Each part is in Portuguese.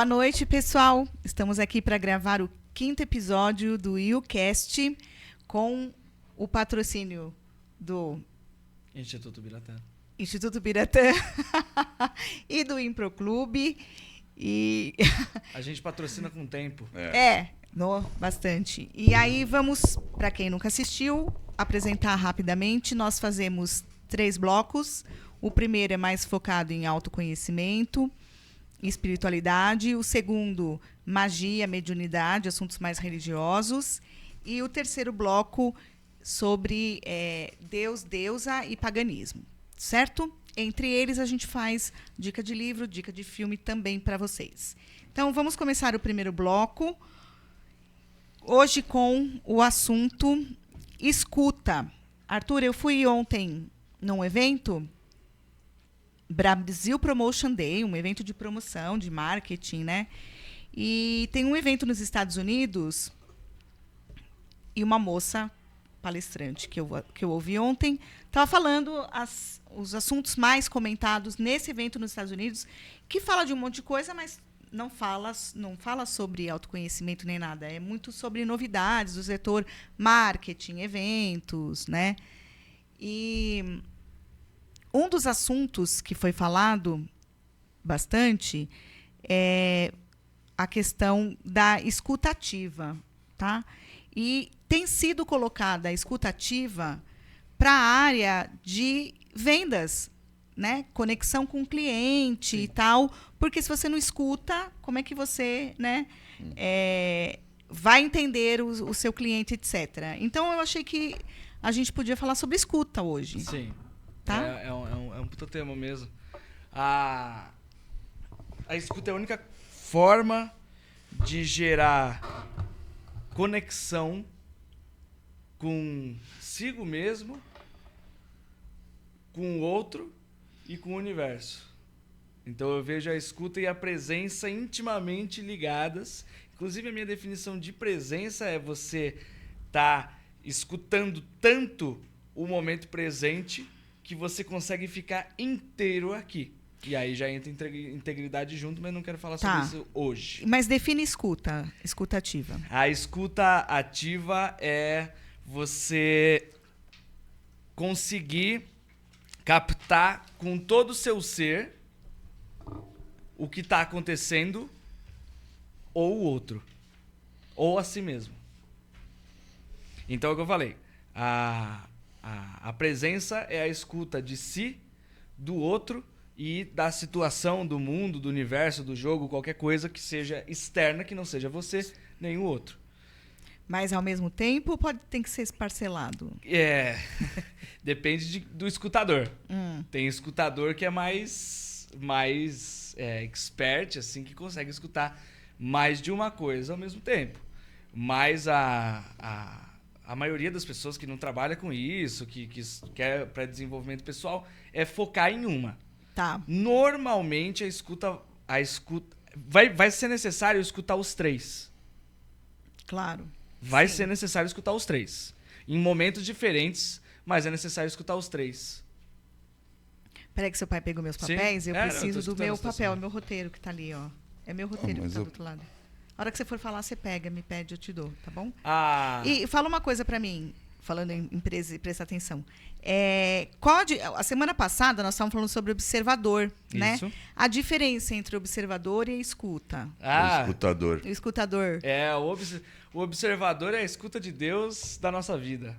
Boa noite, pessoal. Estamos aqui para gravar o 5º episódio do YouCast com o patrocínio do Instituto Biratã e do Improclube. E a gente patrocina com tempo. Bastante. E aí vamos, para quem nunca assistiu, apresentar rapidamente. Nós fazemos 3 blocos. O primeiro é mais focado em autoconhecimento e espiritualidade. O segundo, magia, mediunidade, assuntos mais religiosos. E o terceiro bloco sobre Deus, deusa e paganismo, certo? Entre eles a gente faz dica de livro, dica de filme também para vocês. Então vamos começar o primeiro bloco, hoje com o assunto escuta. Arthur, eu fui ontem num evento, Brasil Promotion Day, um evento de promoção, de marketing, né? E tem um evento nos Estados Unidos e uma moça palestrante que eu ouvi ontem estava falando os assuntos mais comentados nesse evento nos Estados Unidos, que fala de um monte de coisa, mas não fala sobre autoconhecimento nem nada. É muito sobre novidades do setor marketing, eventos, né? E um dos assuntos que foi falado bastante é a questão da escuta ativa, tá? E tem sido colocada a escuta ativa para a área de vendas, né? Conexão com o cliente. Sim. E tal, porque se você não escuta, como é que você, né, vai entender o seu cliente, etc. Então, eu achei que a gente podia falar sobre escuta hoje. Sim. Tá? É um puta tema mesmo. A escuta é a única forma de gerar conexão consigo mesmo, com o outro e com o universo. Então eu vejo a escuta e a presença intimamente ligadas. Inclusive a minha definição de presença é você estar escutando tanto o momento presente que você consegue ficar inteiro aqui. E aí já entra integridade junto, mas não quero falar sobre isso hoje. Mas define escuta ativa. A escuta ativa é você conseguir captar com todo o seu ser o que está acontecendo ou o outro, ou a si mesmo. Então é o que eu falei. A presença é a escuta de si, do outro e da situação, do mundo, do universo, do jogo, qualquer coisa que seja externa, que não seja você nem o outro. Mas, ao mesmo tempo, tem que ser esparcelado? Depende do escutador. Tem escutador que é mais expert, assim, que consegue escutar mais de uma coisa ao mesmo tempo. Mas a maioria das pessoas que não trabalha com isso, que quer para desenvolvimento pessoal, é focar em uma. Tá. Normalmente a escuta vai ser necessário escutar os 3. Claro. Vai ser necessário escutar os 3. Em momentos diferentes, mas é necessário escutar os 3. Peraí que seu pai pegou meus papéis. Sim. Eu preciso do meu papel, meu roteiro que tá ali, ó. É meu roteiro que tá do outro lado. A hora que você for falar, você pega, me pede, eu te dou, tá bom? E fala uma coisa pra mim, falando em empresa, e presta atenção. A semana passada nós estávamos falando sobre observador, né? Isso. A diferença entre observador e escuta. O escutador. O escutador. O observador é a escuta de Deus da nossa vida,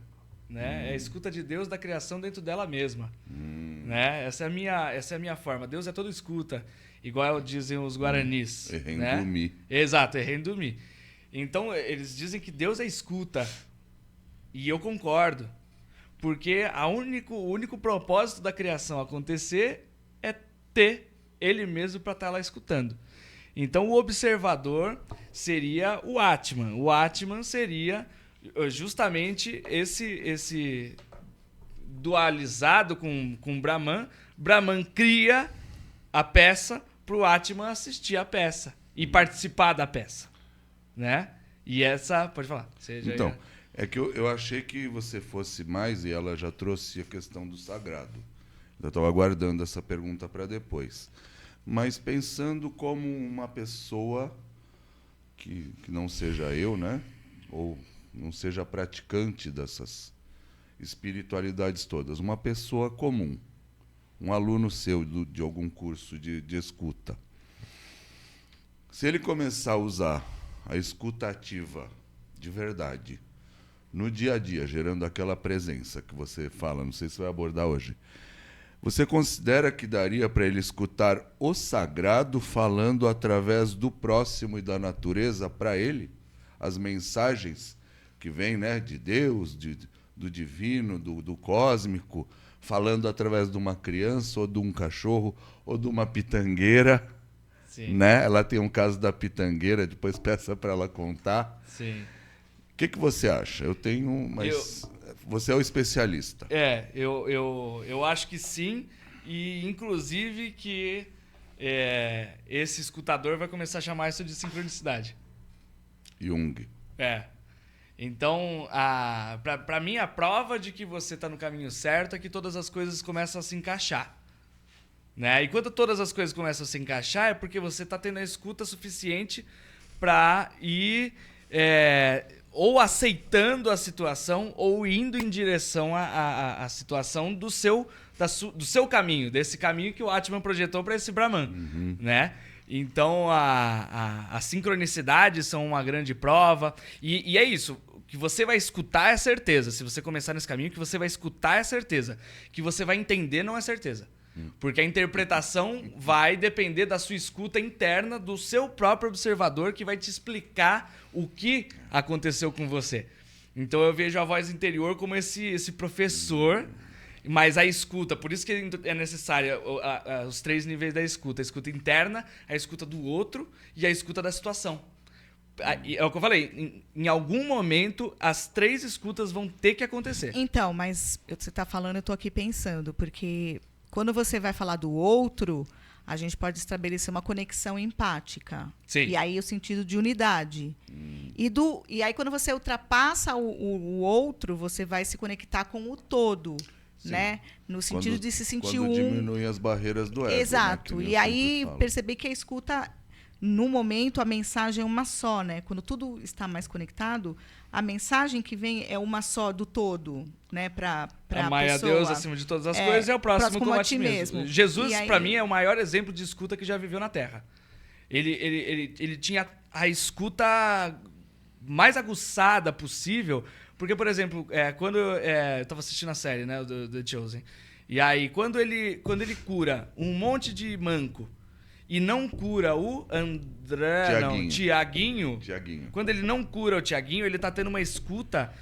né? É a escuta de Deus da criação dentro dela mesma, né? Essa é a minha forma. Deus é todo escuta, igual dizem os guaranis, né? Errendumi. Exato, Errendumi. Então eles dizem que Deus é escuta, e eu concordo, porque o único propósito da criação acontecer é ter ele mesmo para estar lá escutando. Então o observador seria o Atman. O Atman seria justamente esse dualizado com Brahman. Brahman cria a peça para o Atman assistir a peça e participar da peça, né? E essa... Pode falar. Então, é que eu achei que você fosse mais, e ela já trouxe a questão do sagrado. Eu estava aguardando essa pergunta para depois. mas pensando como uma pessoa que não seja eu, né? Ou não seja praticante dessas espiritualidades todas. Uma pessoa comum, um aluno seu de algum curso de escuta. Se ele começar a usar a escuta ativa de verdade, no dia a dia, gerando aquela presença que você fala, não sei se vai abordar hoje, você considera que daria para ele escutar o sagrado falando através do próximo e da natureza para ele? As mensagens que vêm, né, de Deus, do divino, do cósmico, falando através de uma criança, ou de um cachorro, ou de uma pitangueira. Sim. Né? Ela tem um caso da pitangueira, depois peça para ela contar. Sim. O que você acha? Eu tenho, mas você é o especialista. Eu acho que sim, e inclusive que esse escutador vai começar a chamar isso de sincronicidade. Jung. Então, para mim, a prova de que você está no caminho certo é que todas as coisas começam a se encaixar. Né? E quando todas as coisas começam a se encaixar, é porque você está tendo a escuta suficiente para ir ou aceitando a situação ou indo em direção à situação do seu caminho, desse caminho que o Atman projetou para esse Brahman. Uhum. Né? Então, a sincronicidade são uma grande prova. E é isso. Que você vai escutar é certeza. Se você começar nesse caminho, que você vai escutar é certeza. Que você vai entender não é certeza. Porque a interpretação vai depender da sua escuta interna, do seu próprio observador, que vai te explicar o que aconteceu com você. Então eu vejo a voz interior como esse professor, mas a escuta, por isso que é necessária os 3 níveis da escuta. A escuta interna, a escuta do outro e a escuta da situação. É o que eu falei, em algum momento as 3 escutas vão ter que acontecer. Então, mas você está falando, eu estou aqui pensando, porque quando você vai falar do outro, a gente pode estabelecer uma conexão empática. Sim. E aí o sentido de unidade. E aí quando você ultrapassa o outro, você vai se conectar com o todo. Né? No sentido de se sentir quando diminui as barreiras do ego. Exato. Né? E aí perceber que a escuta, no momento, a mensagem é uma só, né? Quando tudo está mais conectado, a mensagem que vem é uma só do todo, né? Para a amar a Deus acima de todas as coisas e o próximo como a ti mesmo. Jesus, para mim, é o maior exemplo de escuta que já viveu na Terra. Ele tinha a escuta mais aguçada possível, porque, por exemplo, quando eu estava assistindo a série, né, do The Chosen, e aí quando ele cura um monte de manco e não cura o Tiaguinho. Quando ele não cura o Tiaguinho, ele tá tendo uma escuta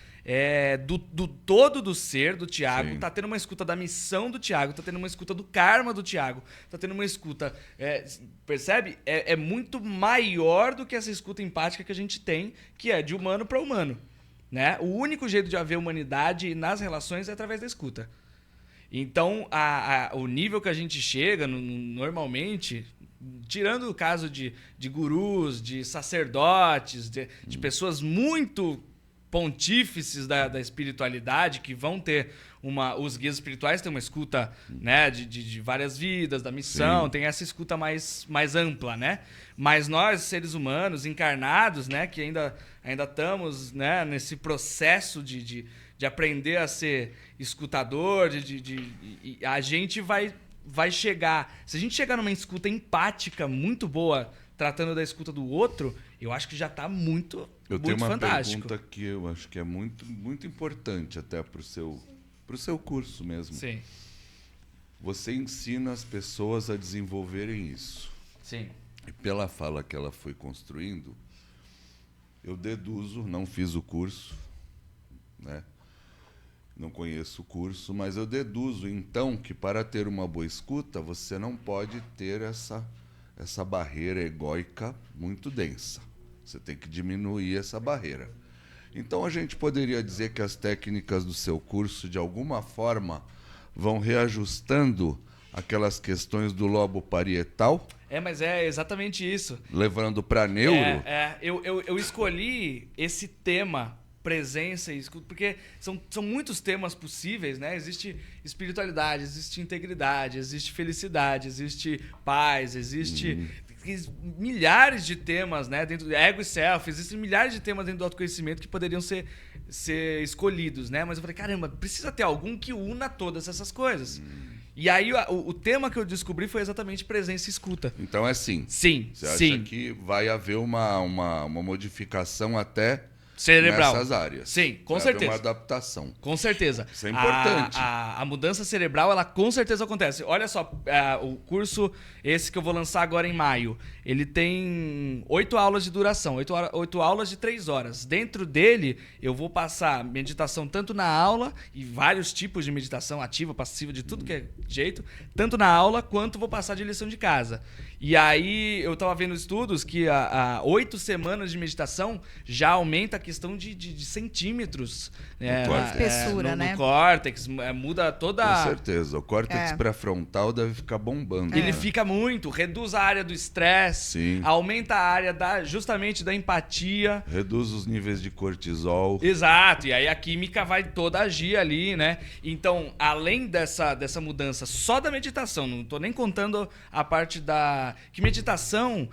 do todo do ser do Tiago, tá tendo uma escuta da missão do Tiago, tá tendo uma escuta do karma do Tiago, tá tendo uma escuta... percebe? É muito maior do que essa escuta empática que a gente tem, que é de humano para humano. Né? O único jeito de haver humanidade nas relações é através da escuta. Então, o nível que a gente chega, normalmente... Tirando o caso de gurus, de sacerdotes, de pessoas muito pontífices da espiritualidade, que vão ter os guias espirituais têm uma escuta, né, de várias vidas, da missão, tem essa escuta mais ampla, né? Mas nós, seres humanos, encarnados, né, que ainda estamos, né, nesse processo de aprender a ser escutador, a gente vai chegar... Se a gente chegar numa escuta empática muito boa, tratando da escuta do outro, eu acho que já está muito fantástico. Eu tenho uma pergunta que eu acho que é muito, muito importante até para o seu curso mesmo. Sim. Você ensina as pessoas a desenvolverem isso. Sim. E pela fala que ela foi construindo, eu deduzo, não fiz o curso, né? Não conheço o curso, mas eu deduzo, então, que para ter uma boa escuta, você não pode ter essa barreira egóica muito densa. Você tem que diminuir essa barreira. Então, a gente poderia dizer que as técnicas do seu curso, de alguma forma, vão reajustando aquelas questões do lobo parietal? Mas é exatamente isso. Levando para neuro? Eu escolhi esse tema presença e escuta, porque são muitos temas possíveis, né? Existe espiritualidade, existe integridade, existe felicidade, existe paz, existe milhares de temas, né? Dentro do ego e self, existem milhares de temas dentro do autoconhecimento que poderiam ser escolhidos, né? Mas eu falei, caramba, precisa ter algum que una todas essas coisas. E aí o tema que eu descobri foi exatamente presença e escuta. Então é sim. Sim, Você acha sim. que vai haver uma modificação até Cerebral. nessas áreas? Sim, com vai haver certeza. uma adaptação. Com certeza. Isso é importante. A mudança cerebral, ela com certeza acontece. Olha só, o curso, esse que eu vou lançar agora em maio, ele tem 8 aulas de duração, 8 aulas de 3 horas. Dentro dele, eu vou passar meditação tanto na aula, e vários tipos de meditação, ativa, passiva, de tudo que é jeito, tanto na aula, quanto vou passar de lição de casa. E aí, eu estava vendo estudos que 8 semanas de meditação já aumenta a questão de centímetros. Espessura, né? No córtex, muda toda... Com certeza. O córtex pré-frontal deve ficar bombando. Ele né? fica muito, reduz a área do estresse, Sim. aumenta a área justamente da empatia. Reduz os níveis de cortisol. Exato, e aí a química vai toda agir ali, né? Então, além dessa mudança só da meditação, não tô nem contando a parte que meditação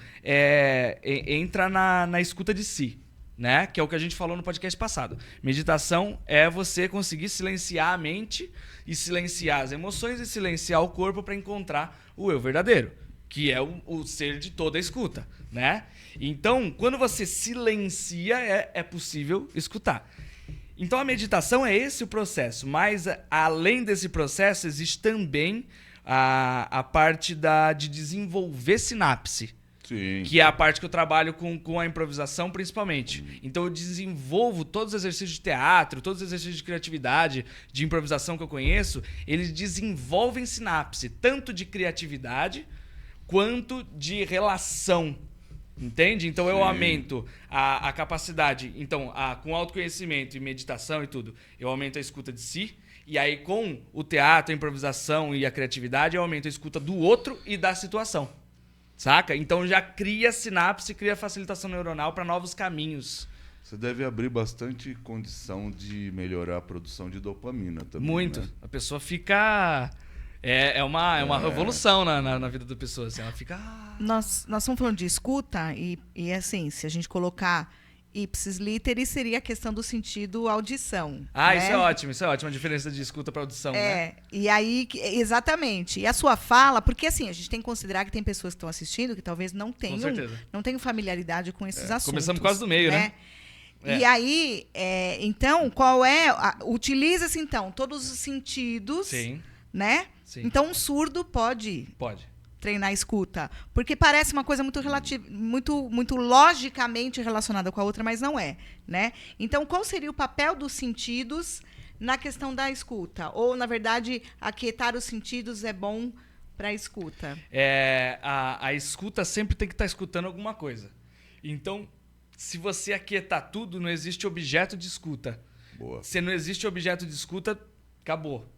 entra na escuta de si, né? Que é o que a gente falou no podcast passado. Meditação é você conseguir silenciar a mente e silenciar as emoções e silenciar o corpo para encontrar o eu verdadeiro, que é o ser de toda a escuta, né? Então, quando você silencia, é possível escutar. Então, a meditação é esse o processo, mas além desse processo, existe também a parte de desenvolver sinapse. Sim. Que é a parte que eu trabalho com a improvisação, principalmente. Então, eu desenvolvo todos os exercícios de teatro, todos os exercícios de criatividade, de improvisação que eu conheço, eles desenvolvem sinapse, tanto de criatividade quanto de relação. Entende? Então, eu aumento a capacidade. Então, com autoconhecimento e meditação e tudo, eu aumento a escuta de si. E aí, com o teatro, a improvisação e a criatividade, eu aumento a escuta do outro e da situação. Saca? Então já cria sinapse, cria facilitação neuronal para novos caminhos. Você deve abrir bastante condição de melhorar a produção de dopamina também. Muito. Né? A pessoa fica... É uma revolução na vida da pessoa. Assim, ela fica... Nós estamos falando de escuta e assim, se a gente colocar ipsis literi, seria a questão do sentido audição. Né? Isso é ótimo. A diferença de escuta para audição, né? E aí, exatamente. E a sua fala, porque assim, a gente tem que considerar que tem pessoas que estão assistindo que talvez não tenham familiaridade com esses assuntos. Começamos quase do meio, né? E aí, então, utiliza-se, então, todos os sentidos, Sim. né? Sim. Então, um surdo pode treinar a escuta. Porque parece uma coisa muito muito logicamente relacionada com a outra, mas não é, né? Então, qual seria o papel dos sentidos na questão da escuta? Ou, na verdade, aquietar os sentidos é bom para a escuta? A escuta sempre tem que estar escutando alguma coisa. Então, se você aquietar tudo, não existe objeto de escuta. Boa. Se não existe objeto de escuta, acabou.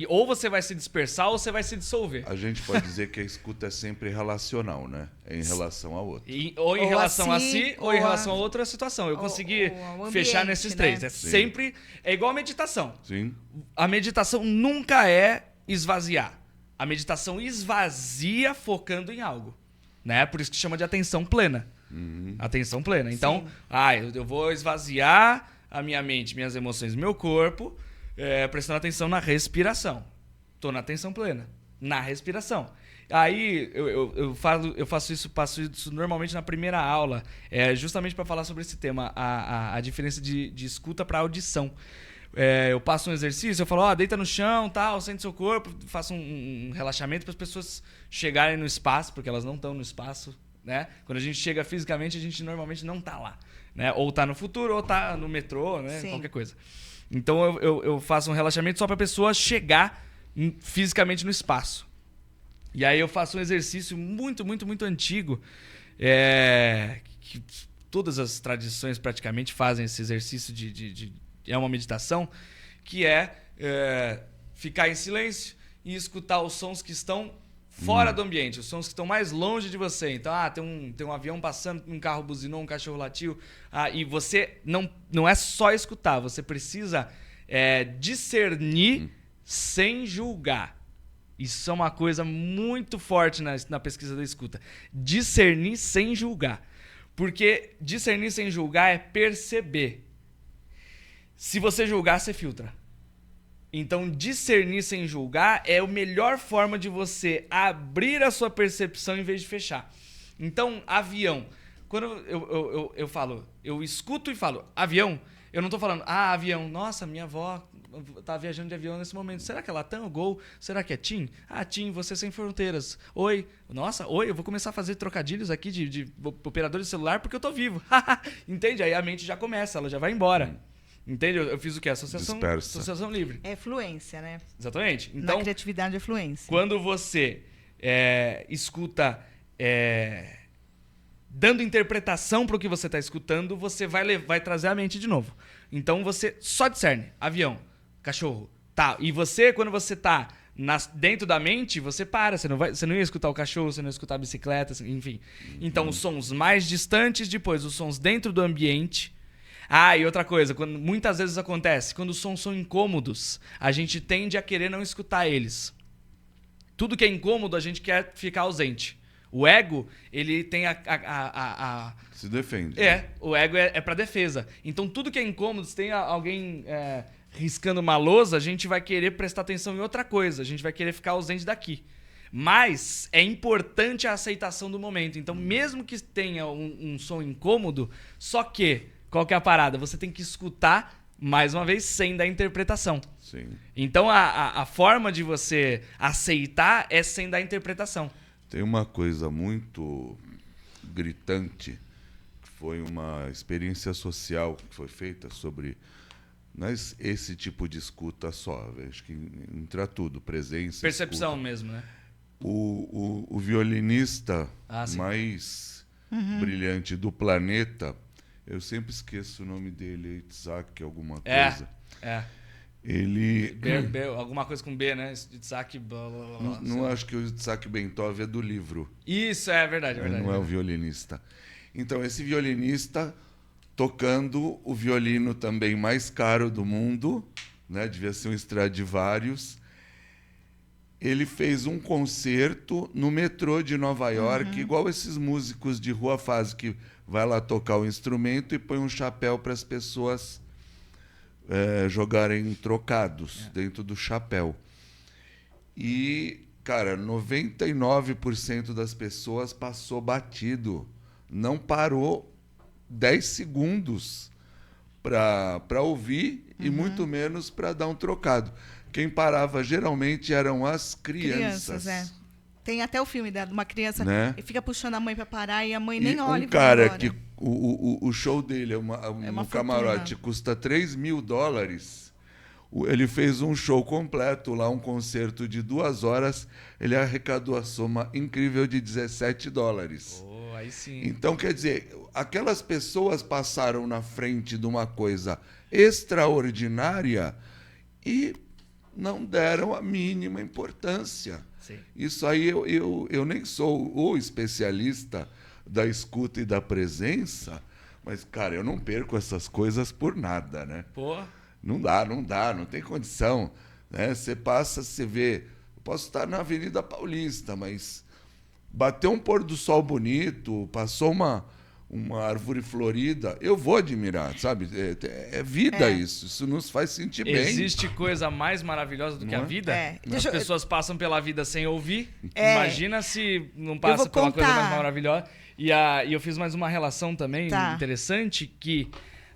Ou você vai se dispersar ou você vai se dissolver. A gente pode dizer que a escuta é sempre relacional, né? É em relação ao outro. Ou em relação a si, ou em relação a outra situação. Eu consegui fechar nesses três. Né? Sempre... É igual a meditação. Sim. A meditação nunca é esvaziar. A meditação esvazia focando em algo. Né? Por isso que chama de atenção plena. Atenção plena. Então, eu vou esvaziar a minha mente, minhas emoções, meu corpo... prestando atenção na respiração. Tô na atenção plena. Na respiração. Aí eu passo isso normalmente na primeira aula, justamente para falar sobre esse tema, a diferença de escuta para audição. Eu passo um exercício, eu falo, deita no chão, tal, sente seu corpo, faço um relaxamento para as pessoas chegarem no espaço, porque elas não estão no espaço, né? Quando a gente chega fisicamente, a gente normalmente não tá lá, né? Ou tá no futuro, ou tá no metrô, né? Sim. Qualquer coisa. Então eu faço um relaxamento só para a pessoa chegar fisicamente no espaço. E aí eu faço um exercício muito, muito, muito antigo, que todas as tradições praticamente fazem esse exercício é uma meditação, que ficar em silêncio e escutar os sons que estão Fora do ambiente, os sons que estão mais longe de você. Então, tem um avião passando, um carro buzinou, um cachorro latiu. E você não é só escutar, você precisa discernir sem julgar. Isso é uma coisa muito forte na pesquisa da escuta. Discernir sem julgar. Porque discernir sem julgar é perceber. Se você julgar, você filtra. Então, discernir sem julgar é a melhor forma de você abrir a sua percepção em vez de fechar. Então, avião. Quando eu falo, eu escuto e falo, avião, eu não tô falando, avião, nossa, minha avó tá viajando de avião nesse momento. Será que é Latam ou Gol? Será que é TIM? TIM, você sem fronteiras. Oi, nossa, oi, eu vou começar a fazer trocadilhos aqui de operador de celular porque eu tô vivo. Entende? Aí a mente já começa, ela já vai embora. Entende? Eu fiz o quê? Associação livre. É fluência, né? Exatamente. Então, na criatividade é fluência. Quando você escuta dando interpretação para o que você está escutando, você vai trazer a mente de novo. Então, você só discerne. Avião, cachorro, tá. E você, quando você tá dentro da mente, você para. Você não ia escutar o cachorro, você não ia escutar a bicicleta, enfim. Então, os sons mais distantes, depois os sons dentro do ambiente. E outra coisa, muitas vezes acontece, quando os sons são incômodos, a gente tende a querer não escutar eles. Tudo que é incômodo, a gente quer ficar ausente. O ego, ele tem Se defende. O ego é para defesa. Então, tudo que é incômodo, se tem alguém riscando uma lousa, a gente vai querer prestar atenção em outra coisa, a gente vai querer ficar ausente daqui. Mas é importante a aceitação do momento. Então, mesmo que tenha um som incômodo, só que... Qual que é a parada? Você tem que escutar, mais uma vez, sem dar interpretação. Sim. Então, a forma de você aceitar é sem dar interpretação. Tem uma coisa muito gritante, que foi uma experiência social que foi feita sobre esse tipo de escuta só. Acho que entra tudo, presença, percepção escuta. Mesmo, né? O violinista mais brilhante do planeta... Eu sempre esqueço o nome dele, Itzhak, alguma coisa. Ele... alguma coisa com B, né? Itzhak... Não acho que o Itzhak Bentov é do livro. Isso, é verdade. Não é o violinista. Então, esse violinista tocando o violino também mais caro do mundo, né? Devia ser um Stradivarius. Ele fez um concerto no metrô de Nova York, igual esses músicos de rua fazem, que vai lá tocar o instrumento e põe um chapéu para as pessoas jogarem trocados dentro do chapéu. E, cara, 99% das pessoas passou batido. Não parou 10 segundos para ouvir e muito menos para dar um trocado. Quem parava geralmente eram as crianças. Tem até o filme de uma criança que fica puxando a mãe para parar e a mãe nem olha. Um cara que o show dele no camarote custa $3.000. Ele fez um show completo lá, um concerto de 2 horas. Ele arrecadou a soma incrível de $17. Aí sim. Então, quer dizer, aquelas pessoas passaram na frente de uma coisa extraordinária e não deram a mínima importância. Sim. Isso aí eu nem sou o especialista da escuta e da presença, mas, cara, eu não perco essas coisas por nada, né? Pô. Não dá, não tem condição. Né? Você passa, você vê... Eu posso estar na Avenida Paulista, mas bateu um pôr do sol bonito, passou uma árvore florida, eu vou admirar, sabe? É vida isso nos faz sentir bem. Existe coisa mais maravilhosa do que a vida? As pessoas passam pela vida sem ouvir. Imagina se não passa pela coisa mais maravilhosa. E eu fiz mais uma relação também interessante, que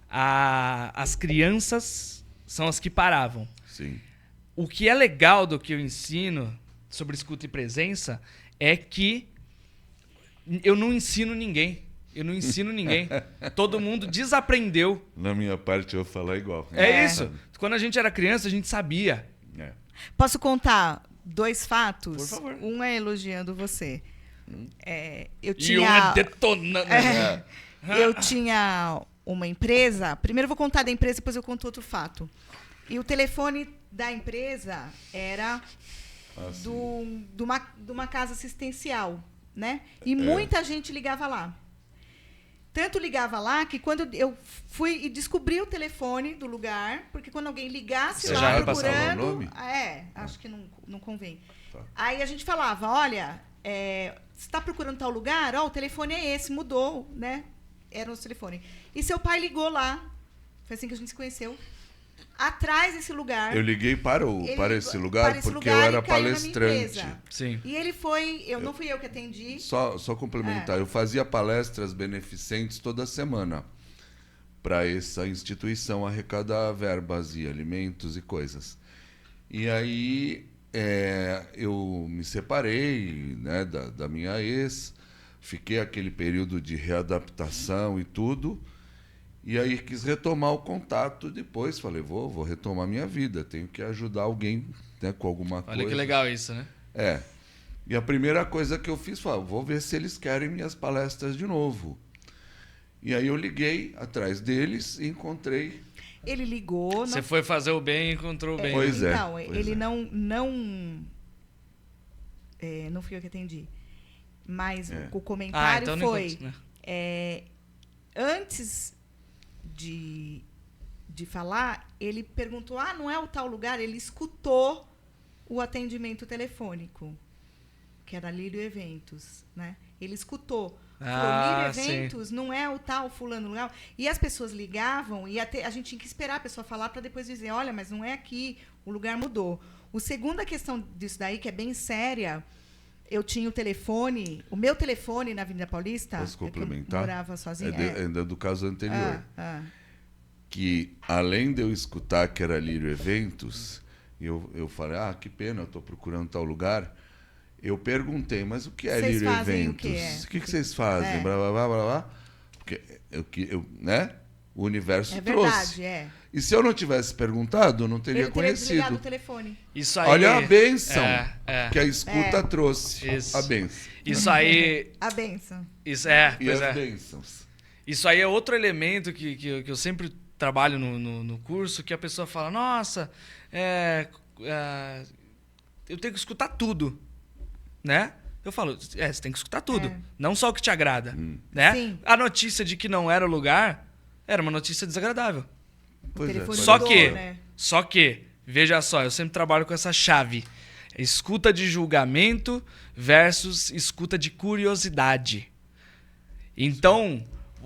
as crianças são as que paravam. Sim. O que é legal do que eu ensino sobre escuta e presença é que eu não ensino ninguém. Todo mundo desaprendeu. Na minha parte, eu vou falar igual. É isso. Quando a gente era criança, a gente sabia. Posso contar 2 fatos? Por favor. Um é elogiando você. Eu E um é detonando. Eu tinha uma empresa. Primeiro eu vou contar da empresa, depois eu conto outro fato. E o telefone da empresa era de uma casa assistencial, né? E muita gente ligava lá. Tanto ligava lá que quando eu fui e descobri o telefone do lugar, porque quando alguém ligasse Você lá já procurando... passava o nome? Acho que não convém. Tá. Aí a gente falava, olha, você está procurando tal lugar? Ó, o telefone é esse, mudou, né? Era o telefone. E seu pai ligou lá. Foi assim que a gente se conheceu. Atrás desse lugar. Eu liguei para esse lugar para esse porque lugar eu era e caiu na minha palestrante. empresa. Sim. E ele foi... não fui eu que atendi. Só complementar, eu fazia palestras beneficentes toda semana para essa instituição arrecadar verbas e alimentos e coisas. E aí eu me separei, né, da minha ex, fiquei aquele período de readaptação e tudo, e aí quis retomar o contato depois, falei, vou retomar minha vida, tenho que ajudar alguém, né, com alguma coisa. Olha que legal isso, né? E a primeira coisa que eu fiz foi, vou ver se eles querem minhas palestras de novo. E aí eu liguei atrás deles e encontrei. Ele ligou... Você foi fazer o bem e encontrou o bem. Pois é. Então, ele não fui eu que atendi. Mas o comentário então foi... não né? Antes de falar, ele perguntou, não é o tal lugar? Ele escutou o atendimento telefônico, que era Lírio Eventos, né? Ele escutou. Falou, Lírio Eventos não é o tal fulano lugar. E as pessoas ligavam e a gente tinha que esperar a pessoa falar para depois dizer, olha, mas não é aqui, o lugar mudou. A segunda questão disso daí, que é bem séria, eu tinha o meu telefone na Avenida Paulista. Posso complementar? Eu morava sozinha. Ainda do caso anterior. Que além de eu escutar que era Lírio Eventos, eu falei, que pena, eu estou procurando tal lugar. Eu perguntei, mas o que é Vocês Lírio fazem Eventos? O que vocês fazem? Blá, blá, blá, blá, blá. Porque né? O universo trouxe. Verdade, E se eu não tivesse perguntado, eu não teria ele teria desligado conhecido. o telefone. Isso aí, Olha a bênção É. que a escuta trouxe. Isso. A bênção. Isso aí... A benção. Isso, E pois as bênçãos. Isso aí é outro elemento que eu sempre trabalho no curso, que a pessoa fala, nossa, eu tenho que escutar tudo, né? Eu falo, você tem que escutar tudo, não só o que te agrada, né? Sim. A notícia de que não era o lugar era uma notícia desagradável. Pois telefone Só mudou, que, né? veja só, eu sempre trabalho com essa chave. Escuta de julgamento versus escuta de curiosidade. Então,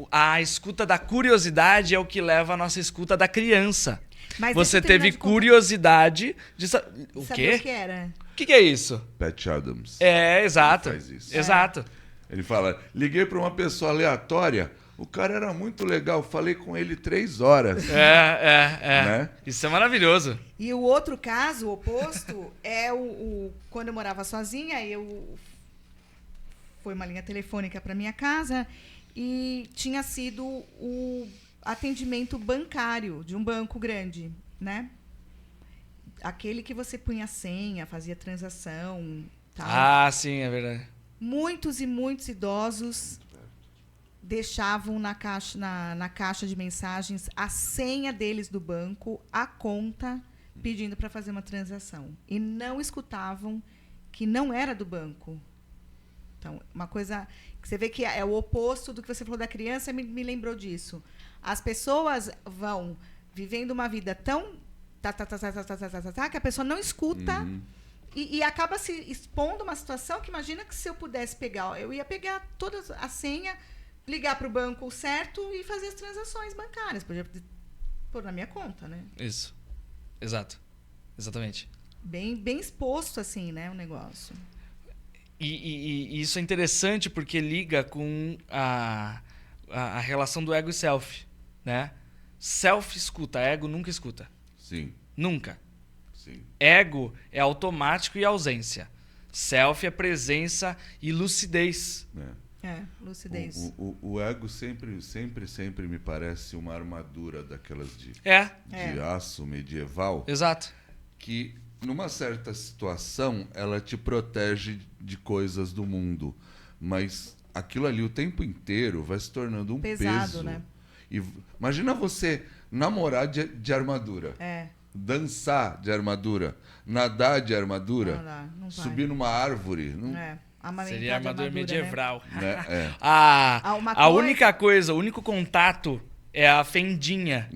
a escuta da curiosidade é o que leva a nossa escuta da criança. Mas Você deixa eu terminar teve de contar. curiosidade de o Saber quê? o que era? O que é isso? Pat Adams. Exato. Ele faz isso. Exato. Ele fala, liguei para uma pessoa aleatória, o cara era muito legal, falei com ele 3 horas. Né? Isso é maravilhoso. E o outro caso, o oposto, é quando eu morava sozinha, foi uma linha telefônica para minha casa e tinha sido o atendimento bancário de um banco grande, né? Aquele que você punha senha, fazia transação, tal. Sim, é verdade. Muitos e muitos idosos deixavam na caixa de mensagens a senha deles do banco, a conta, pedindo para fazer uma transação. E não escutavam que não era do banco. Então, uma coisa que você vê que é o oposto do que você falou da criança, me lembrou disso. As pessoas vão vivendo uma vida tão... que a pessoa não escuta... E acaba se expondo a uma situação que imagina que se eu pudesse pegar, eu ia pegar toda a senha, ligar para o banco certo e fazer as transações bancárias. Podia pôr na minha conta, né? Isso. Exato. Exatamente. Bem exposto, assim, né, o negócio. E isso é interessante porque liga com a relação do ego e self, né? Self escuta, ego nunca escuta. Sim. Nunca. Sim. Ego é automático e ausência. Self é presença e lucidez. Lucidez. O ego sempre me parece uma armadura daquelas de aço medieval. Exato. Que, numa certa situação, ela te protege de coisas do mundo. Mas aquilo ali o tempo inteiro vai se tornando um pesado, peso. Né? E imagina você namorar de armadura. dançar de armadura, nadar de armadura, Não dá, não vai. subir numa árvore. Não, Amamentar Seria de armadura medieval. né? É. A única coisa, o único contato é a fendinha.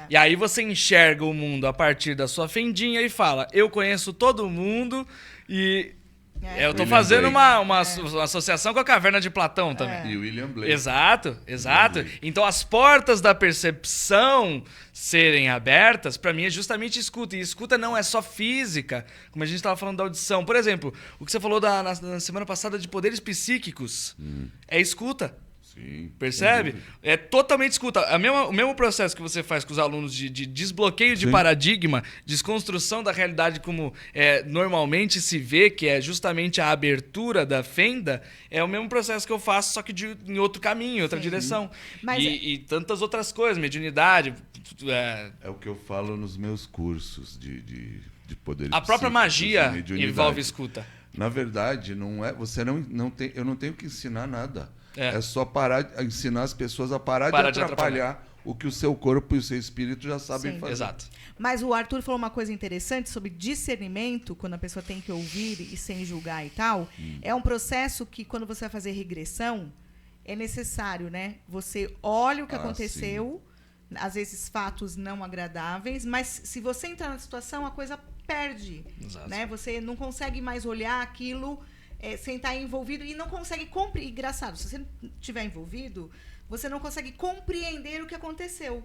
E aí você enxerga o mundo a partir da sua fendinha e fala, eu conheço todo mundo e... Eu tô William fazendo Blake. uma associação com a Caverna de Platão também. E William Blake. Exato. Então as portas da percepção serem abertas, pra mim é justamente escuta. E escuta não é só física, como a gente estava falando da audição. Por exemplo, o que você falou na semana passada de poderes psíquicos. É escuta. Sim. Percebe? É totalmente escuta. O mesmo processo que você faz com os alunos de desbloqueio de paradigma, desconstrução da realidade como normalmente se vê, que é justamente a abertura da fenda, é o mesmo processo que eu faço, só que em outro caminho, em outra direção. Mas e tantas outras coisas, mediunidade. É o que eu falo nos meus cursos de poderes A própria psíquicos, magia mediunidade. envolve escuta. Na verdade, não é. Você não tem. Eu não tenho que ensinar nada. É. É só ensinar as pessoas a parar de atrapalhar o que o seu corpo e o seu espírito já sabem fazer. Exato. Mas o Arthur falou uma coisa interessante sobre discernimento, quando a pessoa tem que ouvir e sem julgar e tal. É um processo que, quando você vai fazer regressão, é necessário, né? Você olha o que aconteceu, às vezes fatos não agradáveis, mas se você entrar na situação, a coisa perde. Exato. Né? Você não consegue mais olhar aquilo sem estar envolvido e não consegue compreender. Engraçado, se você não estiver envolvido, você não consegue compreender o que aconteceu.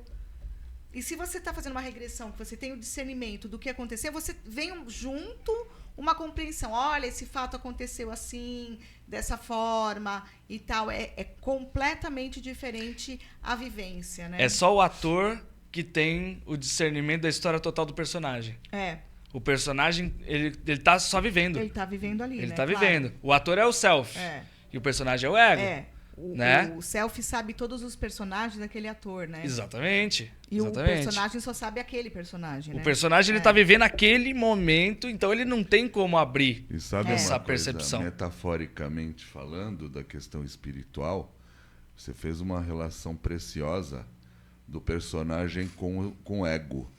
E se você está fazendo uma regressão, que você tem o discernimento do que aconteceu, você vem junto uma compreensão. Olha, esse fato aconteceu assim, dessa forma e tal. É completamente diferente a vivência, né? É só o ator que tem o discernimento da história total do personagem. O personagem, ele tá só vivendo. Ele tá vivendo ali, Ele né? tá vivendo. O ator é o self. E o personagem é o ego. Né? O self sabe todos os personagens daquele ator, né? Exatamente. E o personagem só sabe aquele personagem, né? O personagem, ele tá vivendo aquele momento, então ele não tem como abrir E sabe essa uma coisa, percepção. metaforicamente falando, da questão espiritual, você fez uma relação preciosa do personagem com o ego.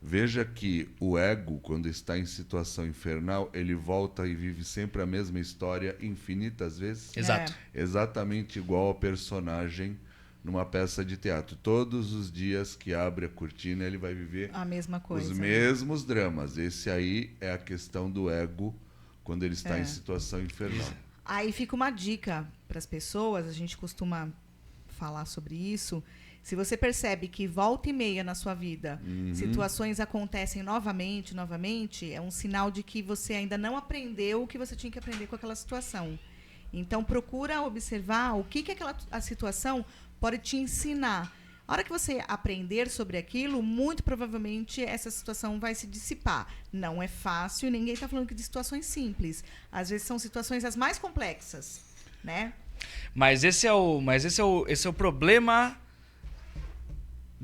Veja que o ego, quando está em situação infernal, ele volta e vive sempre a mesma história infinitas vezes. Exato. Exatamente igual ao personagem numa peça de teatro. Todos os dias que abre a cortina, ele vai viver a mesma coisa. Os mesmos dramas. Esse aí é a questão do ego quando ele está em situação infernal. Aí fica uma dica para as pessoas, a gente costuma falar sobre isso. Se você percebe que volta e meia na sua vida, situações acontecem novamente, é um sinal de que você ainda não aprendeu o que você tinha que aprender com aquela situação. Então, procura observar o que a situação pode te ensinar. A hora que você aprender sobre aquilo, muito provavelmente essa situação vai se dissipar. Não é fácil, ninguém está falando de situações simples. Às vezes são situações as mais complexas, né? Mas esse é o problema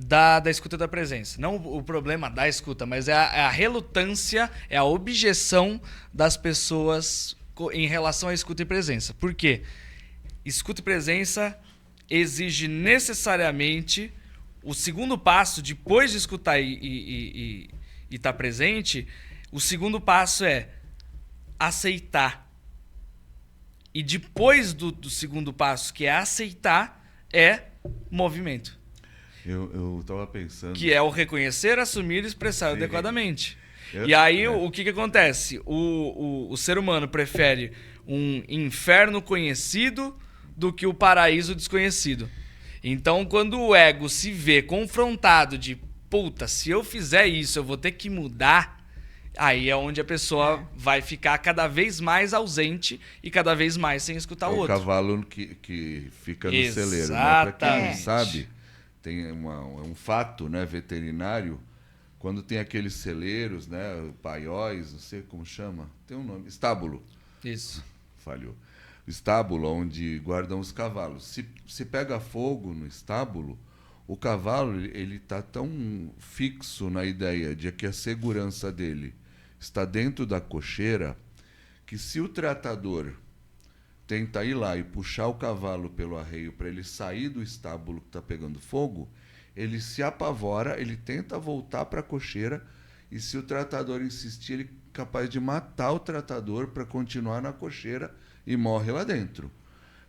da escuta da presença. Não o problema da escuta, mas é a relutância, é a objeção das pessoas em relação à escuta e presença. Por quê? Escuta e presença exige necessariamente o segundo passo, depois de escutar e estar presente, o segundo passo é aceitar. E depois do segundo passo, que é aceitar, é movimento. Eu estava pensando... Que é o reconhecer, assumir e expressar Sim. adequadamente. E aí, o que acontece? O ser humano prefere um inferno conhecido do que o paraíso desconhecido. Então, quando o ego se vê confrontado de, puta, se eu fizer isso, eu vou ter que mudar, aí é onde a pessoa vai ficar cada vez mais ausente e cada vez mais sem escutar o outro. O cavalo que fica no celeiro. Né? Para quem não sabe, tem um fato, né, veterinário, quando tem aqueles celeiros, né, paióis, não sei como chama, tem um nome, estábulo. Isso. Falhou. Estábulo onde guardam os cavalos. Se pega fogo no estábulo, o cavalo ele está tão fixo na ideia de que a segurança dele está dentro da cocheira, que se o tratador tenta ir lá e puxar o cavalo pelo arreio para ele sair do estábulo que está pegando fogo, ele se apavora, ele tenta voltar para a cocheira E se o tratador insistir, ele é capaz de matar o tratador para continuar na cocheira e morre lá dentro.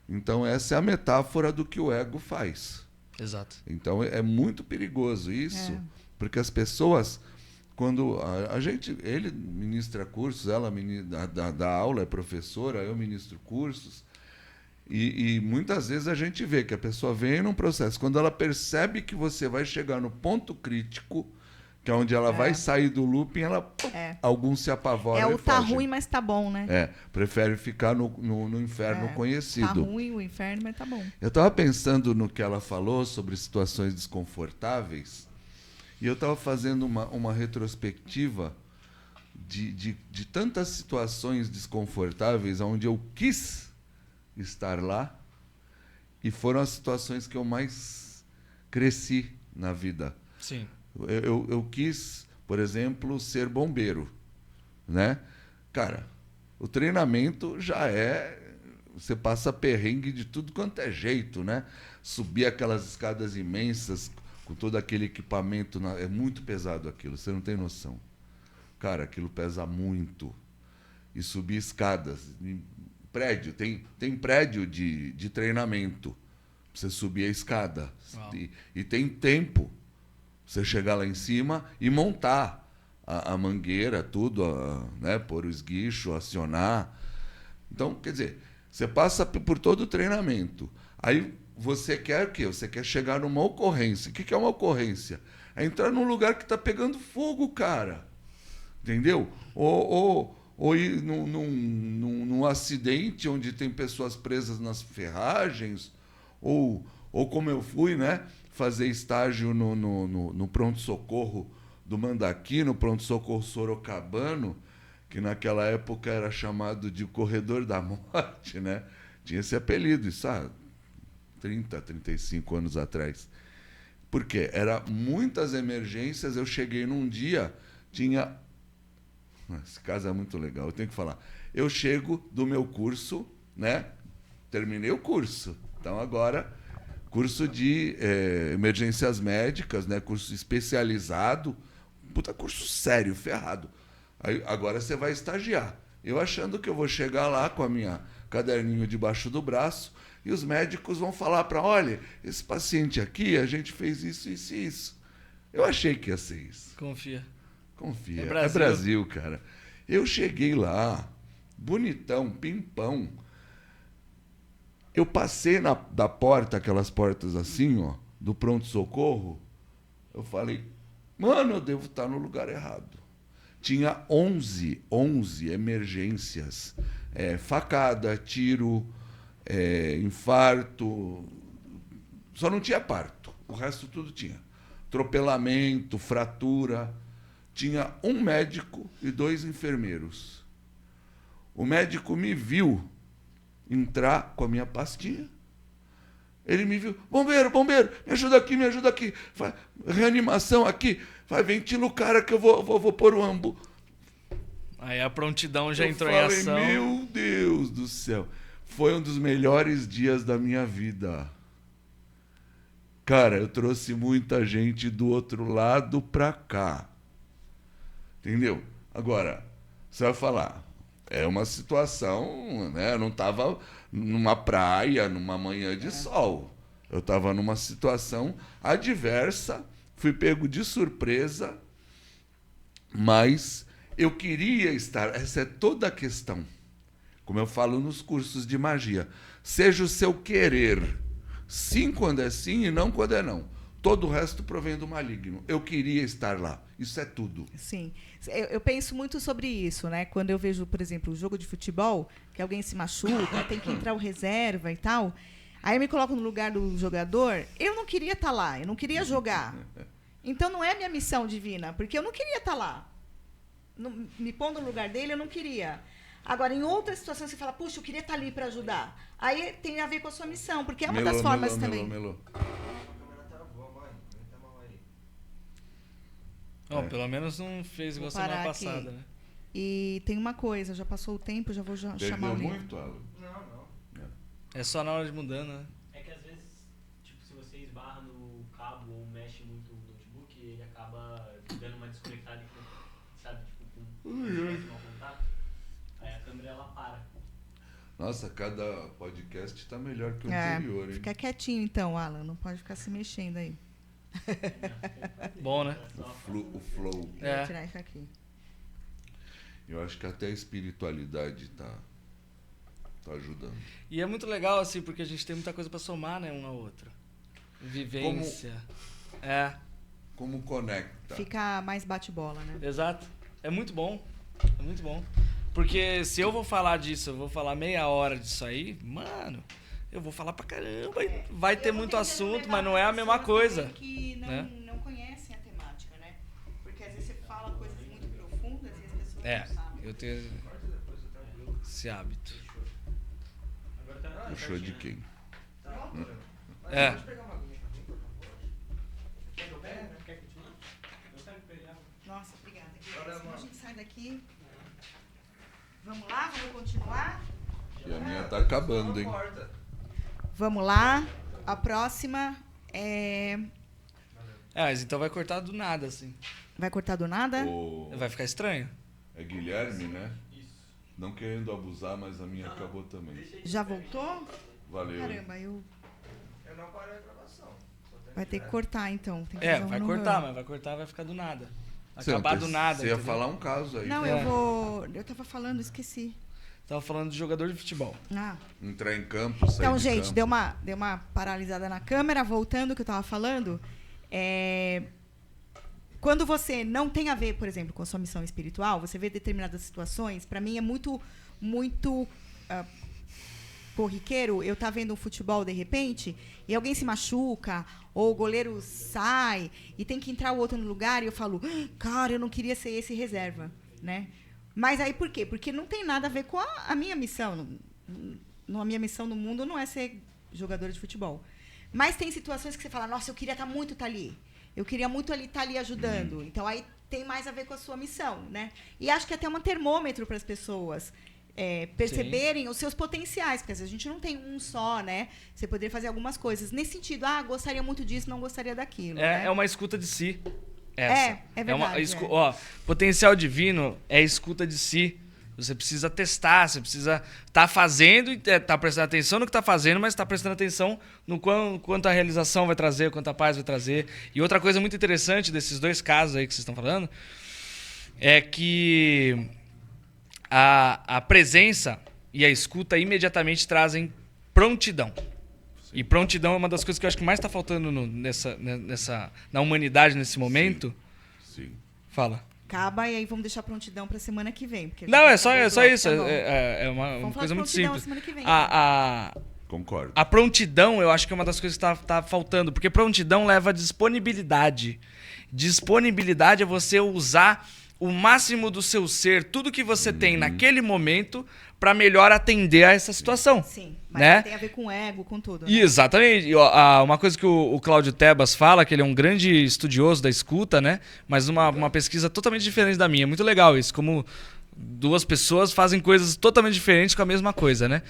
Então, essa é a metáfora do que o ego faz. Exato. Então, é muito perigoso isso, porque as pessoas, quando ele ministra cursos, ela dá aula, é professora, eu ministro cursos, e muitas vezes a gente vê que a pessoa vem num processo, quando ela percebe que você vai chegar no ponto crítico, que é onde ela vai sair do looping, alguns se apavoram e fogem. Tá ruim, mas tá bom, né? Prefere ficar no inferno conhecido. Tá ruim o inferno, mas tá bom. Eu estava pensando no que ela falou sobre situações desconfortáveis, e eu estava fazendo uma retrospectiva de tantas situações desconfortáveis onde eu quis estar lá, e foram as situações que eu mais cresci na vida. Sim. Eu quis, por exemplo, ser bombeiro, né? Cara, o treinamento já você passa perrengue de tudo quanto é jeito, né? Subir aquelas escadas imensas com todo aquele equipamento, é muito pesado aquilo, você não tem noção. Cara, aquilo pesa muito. E subir escadas, prédio, tem prédio de treinamento, pra você subir a escada. E tem tempo. Você chegar lá em cima e montar a mangueira, tudo, né, pôr o esguicho, acionar. Então, quer dizer, você passa por todo o treinamento. Aí você quer o quê? Você quer chegar numa ocorrência. O que é uma ocorrência? É entrar num lugar que está pegando fogo, cara. Entendeu? Ou ir num acidente onde tem pessoas presas nas ferragens, ou como eu fui, né? Fazer estágio no pronto-socorro do Mandaqui, no pronto-socorro sorocabano, que naquela época era chamado de Corredor da Morte, né? Tinha esse apelido, isso há 30, 35 anos atrás. Por quê? Era muitas emergências, eu cheguei num dia, tinha... Esse caso é muito legal, eu tenho que falar. Eu chego do meu curso, né? Terminei o curso, então agora... curso de emergências médicas, né? Curso especializado, puta curso sério, ferrado. Aí, agora você vai estagiar. Eu achando que eu vou chegar lá com a minha caderninho debaixo do braço e os médicos vão falar para, olha, esse paciente aqui, a gente fez isso, isso e isso. Eu achei que ia ser isso. Confia. É Brasil, cara. Eu cheguei lá, bonitão, pimpão. Eu passei da porta, aquelas portas assim, ó, do pronto-socorro. Eu falei, mano, eu devo estar no lugar errado. Tinha 11 emergências. Facada, tiro, infarto. Só não tinha parto. O resto tudo tinha. Atropelamento, fratura. Tinha um médico e 2 enfermeiros. O médico me viu entrar com a minha pastinha. Ele me viu, bombeiro, me ajuda aqui. Reanimação aqui. Ventila o cara que eu vou pôr o ambu. Aí a prontidão já entrou em ação. Meu Deus do céu. Foi um dos melhores dias da minha vida. Cara, eu trouxe muita gente do outro lado pra cá. Entendeu? Agora, você vai falar... É uma situação, né? Eu não estava numa praia, numa manhã de sol. Eu estava numa situação adversa, fui pego de surpresa, mas eu queria estar. Essa é toda a questão. Como eu falo nos cursos de magia. Seja o seu querer. Sim quando é sim e não quando é não. Todo o resto provém do maligno. Eu queria estar lá. Isso é tudo. Sim. Eu penso muito sobre isso, né? Quando eu vejo, por exemplo, um jogo de futebol, que alguém se machuca, tem que entrar o reserva e tal. Aí eu me coloco no lugar do jogador. Eu não queria estar lá, eu não queria jogar. Então não é minha missão divina, porque eu não queria estar lá. Me pondo no lugar dele, eu não queria. Agora, em outras situações, você fala, puxa, eu queria estar ali para ajudar. Aí tem a ver com a sua missão, porque é uma das formas também. Pelo menos não fez igual semana passada, né? E tem uma coisa, já passou o tempo, já vou chamar o livro. Muito, Alan? Não. É só na hora de mudando, né? É que às vezes, tipo, se você esbarra no cabo ou mexe muito no notebook, ele acaba dando uma desconectada Nossa, cada podcast tá melhor que o É, anterior, hein? fica quietinho então, Alan. Não pode ficar se mexendo aí. Bom, né? O flow. É. Vou tirar isso aqui. Eu acho que até a espiritualidade tá ajudando. E é muito legal, assim, porque a gente tem muita coisa pra somar, né, um na outra. Vivência. É, Como conecta? Fica mais bate-bola, né? exato. É muito bom. É muito bom. Porque se eu vou falar disso, eu vou falar meia hora disso aí, mano, eu vou falar pra caramba. E vai ter muito assunto, mas não é a mesma coisa. Que né? não conhecem a temática, né? Porque às vezes você fala coisas muito profundas e as pessoas É, não sabem. eu tenho esse hábito. Puxou de quem? É. Nossa, obrigada. Senão a gente sai daqui. Vamos lá, vamos continuar? E a minha tá acabando, hein? Vamos lá. A próxima é... É, mas então vai cortar do nada, assim. Vai cortar do nada? Vai ficar estranho. É Guilherme, né? Não querendo abusar, mas a minha acabou também. Já voltou? Valeu. Caramba, eu... Eu não parei a gravação. Vai ter que cortar, então. Tem que É, fazer um vai no cortar, run. mas vai cortar, vai ficar do nada. Você Acabar não do tem- nada. Você ia entendeu? falar um caso aí. Não, É. eu vou... Eu tava falando, esqueci. Tava falando de jogador de futebol. Ah. Entrar em campo, sair Então, de gente, campo. deu uma paralisada na câmera, voltando ao que eu estava falando. Quando você não tem a ver, por exemplo, com a sua missão espiritual, você vê determinadas situações, para mim é muito corriqueiro. Eu tá vendo um futebol de repente e alguém se machuca ou o goleiro sai e tem que entrar o outro no lugar e eu falo, cara, eu não queria ser esse reserva, né? Mas aí por quê? Porque não tem nada a ver com a minha missão. A minha missão no mundo não é ser jogador de futebol. Mas tem situações que você fala, nossa, eu queria muito estar ali. Eu queria muito estar ali ajudando. Então, aí tem mais a ver com a sua missão, né? E acho que é até um termômetro para as pessoas perceberem os seus potenciais. Porque às vezes a gente não tem um só, né? Você poderia fazer algumas coisas. Nesse sentido, gostaria muito disso, não gostaria daquilo. né? É uma escuta de si. Essa. É verdade, Ó, potencial divino é escuta de si. Você precisa testar, você precisa estar fazendo e estar prestando atenção no que está fazendo, mas estar prestando atenção no quanto a realização vai trazer, quanto a paz vai trazer. E outra coisa muito interessante desses dois casos aí que vocês estão falando é que a presença e a escuta imediatamente trazem prontidão. E prontidão é uma das coisas que eu acho que mais está faltando na humanidade nesse momento. Sim. Fala. Acaba e aí vamos deixar prontidão para semana que vem. Porque Não, a é gente só acabou o isso. bloco, tá bom. É uma Vamos falar coisa de muito prontidão simples. semana que vem. Concordo. A prontidão, eu acho que é uma das coisas que tá faltando. Porque prontidão leva a disponibilidade. Disponibilidade é você usar o máximo do seu ser, tudo que você tem naquele momento, para melhor atender a essa situação. Sim, mas né? tem a ver com ego, com tudo. Né? Exatamente. E, ó, uma coisa que o Cláudio Tebas fala, que ele é um grande estudioso da escuta, né? Mas uma pesquisa totalmente diferente da minha. Muito legal isso, como duas pessoas fazem coisas totalmente diferentes com a mesma coisa, né?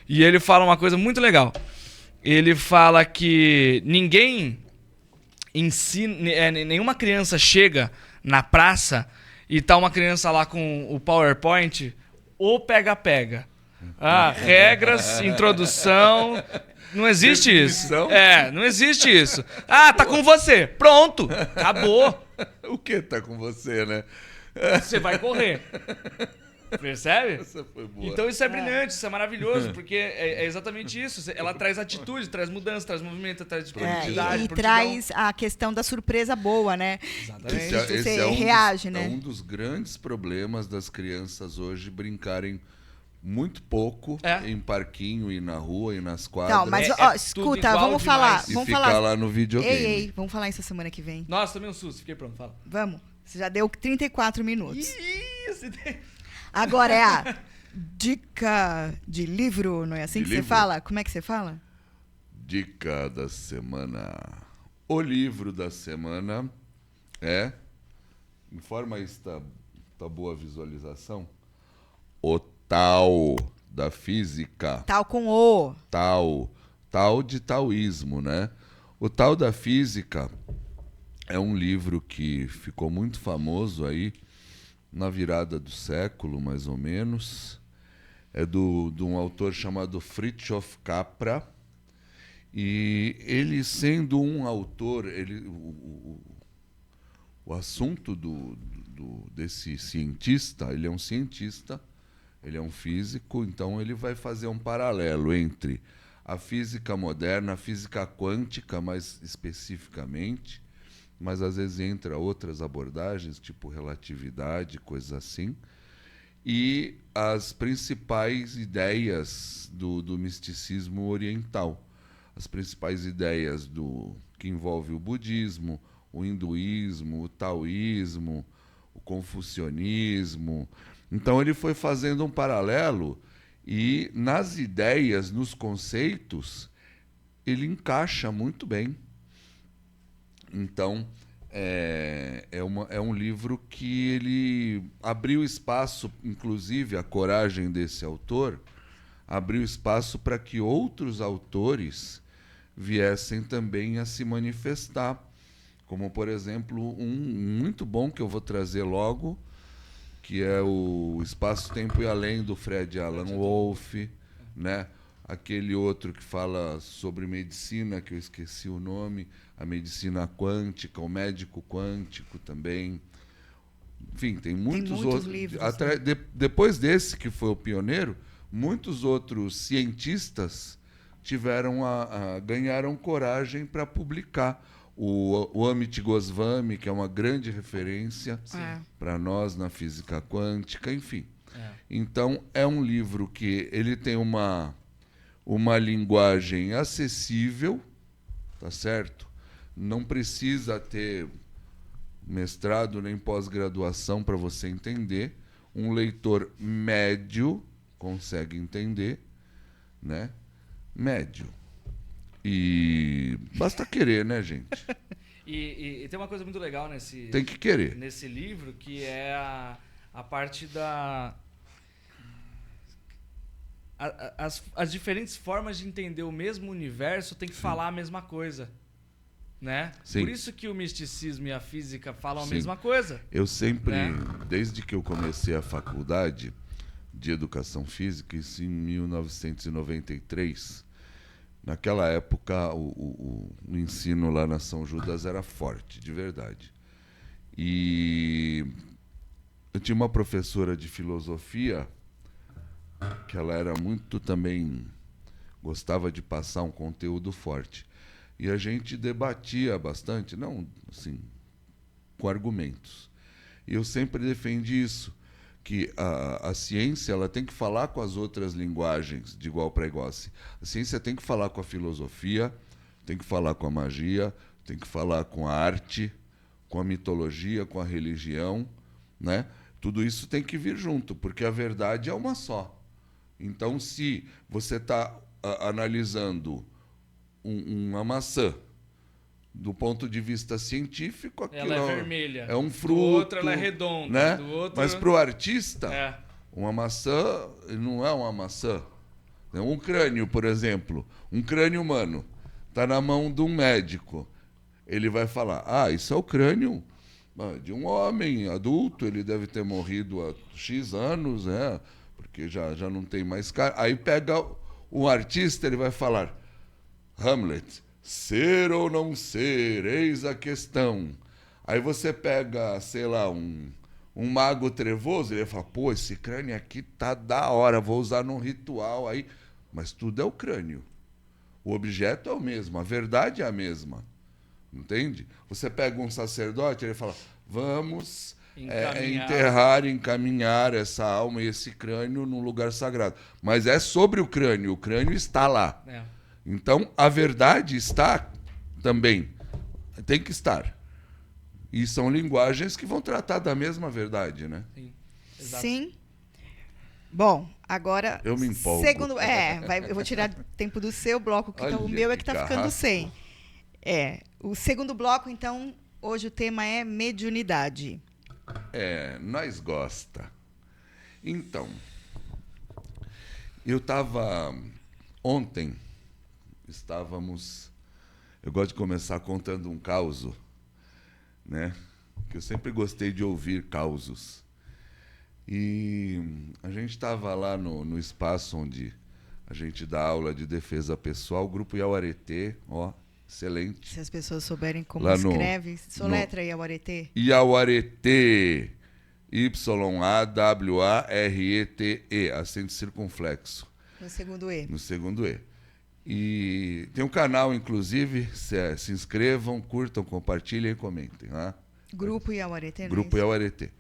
E ele fala uma coisa muito legal. Ele fala que ninguém ensina, nenhuma criança chega na praça e tá uma criança lá com o PowerPoint ou pega-pega. Regras, introdução. Não existe isso. Não existe isso. Tá com você. Pronto. Acabou. O que tá com você, né? Você vai correr. Percebe? Essa foi boa. Então isso é brilhante, isso é maravilhoso, porque é exatamente isso. Ela traz atitude, traz mudança, traz movimento, traz disponibilidade. E prontidão. traz a questão da surpresa boa, né? Exatamente. Você reage, né? É um dos grandes problemas das crianças hoje brincarem muito pouco em parquinho e na rua e nas quadras. Não, mas tudo escuta, igual vamos falar. e Vamos ficar falar. lá no videogame. Ei, vamos falar isso semana que vem. Nossa, tomei um susto, fiquei pronto, fala. Vamos. Você já deu 34 minutos. Isso, Agora é a dica de livro, não é assim que você livro? fala? Como é que você fala? Dica da semana. O livro da semana é... Informa aí se tá boa a visualização. O Tao da Física. Tal com o. Tao de taoísmo, né? O Tao da Física é um livro que ficou muito famoso aí na virada do século, mais ou menos. É de um autor chamado Fritjof Capra. E ele, sendo um autor, o assunto desse cientista, ele é um cientista, ele é um físico, então ele vai fazer um paralelo entre a física moderna, a física quântica, mais especificamente, mas às vezes entra outras abordagens, tipo relatividade, coisas assim, e as principais ideias do misticismo oriental, as principais ideias que envolve o budismo, o hinduísmo, o taoísmo, o confucionismo. Então ele foi fazendo um paralelo e nas ideias, nos conceitos, ele encaixa muito bem. Então é um livro que ele abriu espaço, inclusive a coragem desse autor, abriu espaço para que outros autores viessem também a se manifestar. Como, por exemplo, um muito bom que eu vou trazer logo, que é o Espaço, Tempo e Além, do Fred Alan Wolfe, né? Aquele outro que fala sobre medicina, que eu esqueci o nome, a medicina quântica, o médico quântico também. Enfim, tem muitos outros livros. Depois desse, que foi o pioneiro, muitos outros cientistas ganharam coragem para publicar. O Amit Goswami, que é uma grande referência para nós na física quântica, enfim. Então, é um livro que ele tem uma linguagem acessível, tá certo? Não precisa ter mestrado nem pós-graduação para você entender. Um leitor médio consegue entender, né? Médio. E basta querer, né, gente? E tem uma coisa muito legal tem que querer. Nesse livro, que é a parte da... As diferentes formas de entender o mesmo universo tem que falar a mesma coisa. Né? Sim. Por isso que o misticismo e a física falam Sim. a mesma coisa. Eu sempre, né? Desde que eu comecei a faculdade de Educação Física, isso em 1993, naquela época o ensino lá na São Judas era forte, de verdade. E eu tinha uma professora de filosofia que ela era muito também, gostava de passar um conteúdo forte. E a gente debatia bastante, não assim, com argumentos. E eu sempre defendi isso, que a ciência ela tem que falar com as outras linguagens de igual para igual. A ciência tem que falar com a filosofia, tem que falar com a magia, tem que falar com a arte, com a mitologia, com a religião, né? Tudo isso tem que vir junto, porque a verdade é uma só. Então, se você está analisando uma maçã do ponto de vista científico, aquilo ela é vermelha. É um fruto. Do outro ela é redonda. Né? Do outro... Mas para o artista, uma maçã não é uma maçã. Um crânio, por exemplo, um crânio humano, está na mão de um médico. Ele vai falar, isso é o crânio de um homem adulto, ele deve ter morrido há X anos, né? Porque já não tem mais cara. Aí pega o artista, ele vai falar, Hamlet, ser ou não ser, eis a questão. Aí você pega, sei lá, um mago trevoso, ele vai falar, pô, esse crânio aqui tá da hora, vou usar num ritual aí. Mas tudo é o crânio. O objeto é o mesmo, a verdade é a mesma. Entende? Você pega um sacerdote, ele fala, vamos encaminhar essa alma e esse crânio num lugar sagrado. Mas é sobre o crânio está lá. Então, a verdade está também. Tem que estar. E são linguagens que vão tratar da mesma verdade, né? Sim. Exato. Sim. Bom, agora... Eu me empolgo. Eu vou tirar tempo do seu bloco, que o meu é que está ficando sem. O segundo bloco, então, hoje o tema é mediunidade. Nós gosta. Então, eu estava... Ontem... Eu gosto de começar contando um causo, né? Que eu sempre gostei de ouvir causos. E a gente estava lá no espaço onde a gente dá aula de defesa pessoal, o grupo Iauaretê, ó, excelente. Se as pessoas souberem como Lá escreve, soletra Iauaretê. Iauaretê, Yawarete, acento circunflexo, No segundo E. no segundo E. E tem um canal, inclusive, se inscrevam, curtam, compartilhem e comentem. Né? Grupo Iauaretê, não é Grupo isso? Iauaretê.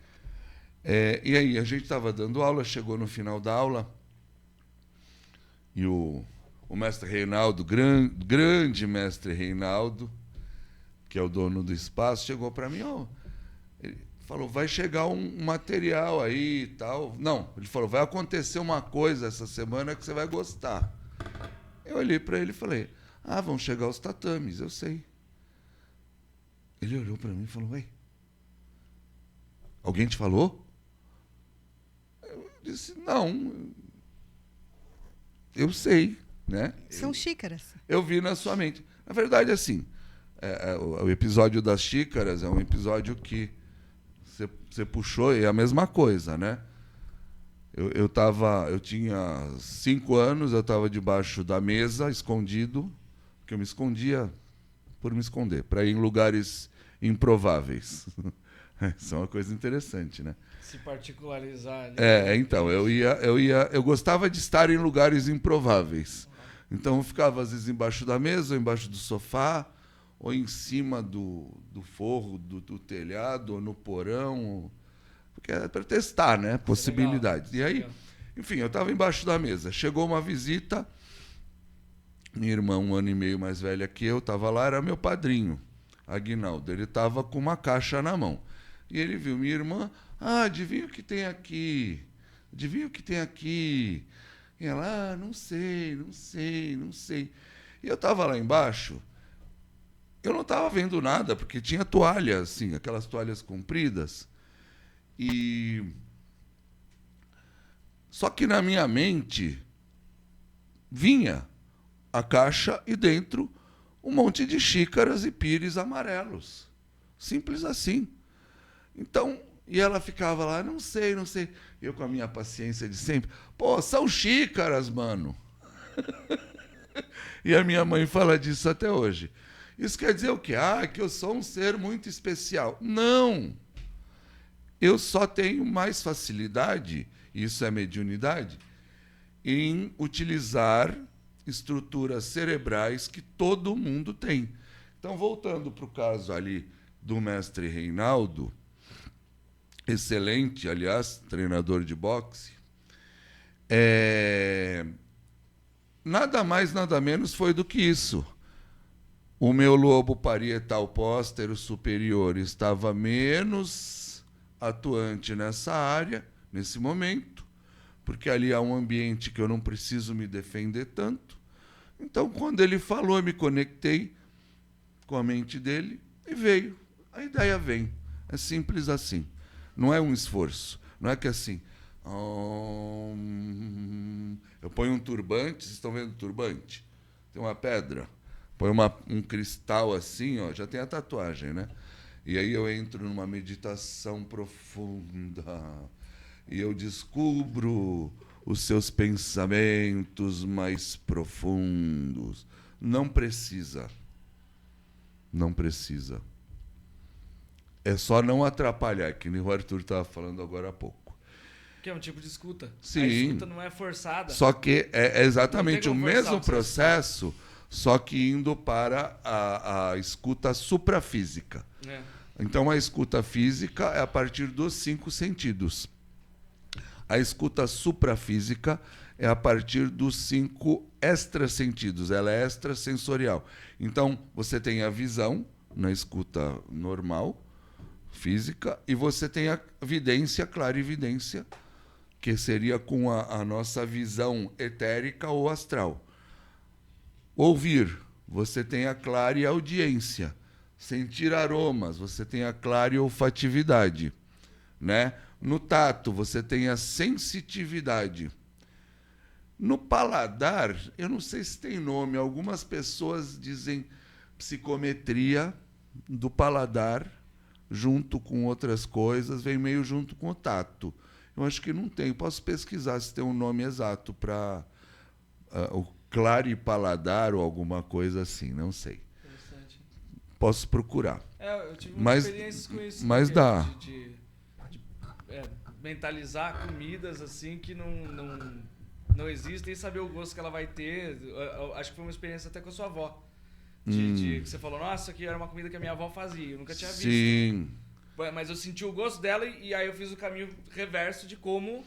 E aí, a gente estava dando aula, chegou no final da aula, e o mestre Reinaldo, grande mestre Reinaldo, que é o dono do espaço, chegou para mim, ele falou, vai chegar um material aí e tal. Não, ele falou, vai acontecer uma coisa essa semana que você vai gostar. Eu olhei para ele e falei, vão chegar os tatames, eu sei. Ele olhou para mim e falou, ué, alguém te falou? Eu disse, não, eu sei, né? São xícaras. Eu vi na sua mente. Na verdade, assim, o episódio das xícaras é um episódio que você puxou e é a mesma coisa, né? Eu tinha 5 anos, eu estava debaixo da mesa, escondido, porque eu me escondia por me esconder, para ir em lugares improváveis. Isso é uma coisa interessante, né? Se particularizar ali. Então, eu gostava de estar em lugares improváveis. Então, eu ficava, às vezes, embaixo da mesa, ou embaixo do sofá, ou em cima do forro do telhado, ou no porão, porque era para testar, né? Possibilidades. E aí, enfim, eu estava embaixo da mesa. Chegou uma visita, minha irmã, 1 ano e meio mais velha que eu, estava lá, era meu padrinho, Aguinaldo. Ele estava com uma caixa na mão. E ele viu minha irmã, adivinha o que tem aqui? Adivinha o que tem aqui? E ela, não sei. E eu estava lá embaixo, eu não estava vendo nada, porque tinha toalhas, assim, aquelas toalhas compridas. Só que na minha mente vinha a caixa e dentro um monte de xícaras e pires amarelos. Simples assim. Então, e ela ficava lá, não sei. Eu com a minha paciência de sempre, são xícaras, mano. E a minha mãe fala disso até hoje. Isso quer dizer o quê? Que eu sou um ser muito especial. Não! Eu só tenho mais facilidade, isso é mediunidade, em utilizar estruturas cerebrais que todo mundo tem. Então, voltando para o caso ali do mestre Reinaldo, excelente, aliás, treinador de boxe, nada mais, nada menos foi do que isso. O meu lobo parietal póstero superior estava menos atuante nessa área, nesse momento, porque ali há um ambiente que eu não preciso me defender tanto. Então, quando ele falou, eu me conectei com a mente dele e veio. A ideia vem. É simples assim. Não é um esforço. Não é que assim... eu ponho um turbante, vocês estão vendo o turbante? Tem uma pedra. Põe um cristal assim, já tem a tatuagem, né? E aí eu entro numa meditação profunda e eu descubro os seus pensamentos mais profundos. Não precisa. Não precisa. É só não atrapalhar, que nem o Arthur estava falando agora há pouco. Que é um tipo de escuta. Sim. A escuta não é forçada. Só que é exatamente o mesmo que você processo, só que indo para a escuta suprafísica. Então, a escuta física é a partir dos 5 sentidos. A escuta suprafísica é a partir dos 5 extrasentidos. Ela é extrasensorial. Então, você tem a visão na escuta normal, física, e você tem a vidência, clarividência, que seria com a nossa visão etérica ou astral. Ouvir, você tem a clareaudiência. Sentir aromas, você tem a clareolfatividade, né? No tato, você tem a sensitividade. No paladar, eu não sei se tem nome, algumas pessoas dizem psicometria do paladar, junto com outras coisas, vem meio junto com o tato. Eu acho que não tem. Posso pesquisar se tem um nome exato para o claripaladar ou alguma coisa assim, não sei. Interessante. Posso procurar. Eu tive Mas- experiências com isso. mas porque dá. De mentalizar comidas assim que não existem e saber o gosto que ela vai ter. Eu acho que foi uma experiência até com a sua avó. Que você falou, nossa, isso aqui era uma comida que a minha avó fazia. Eu nunca tinha visto. Sim. Mas eu senti o gosto dela e aí eu fiz o caminho reverso de como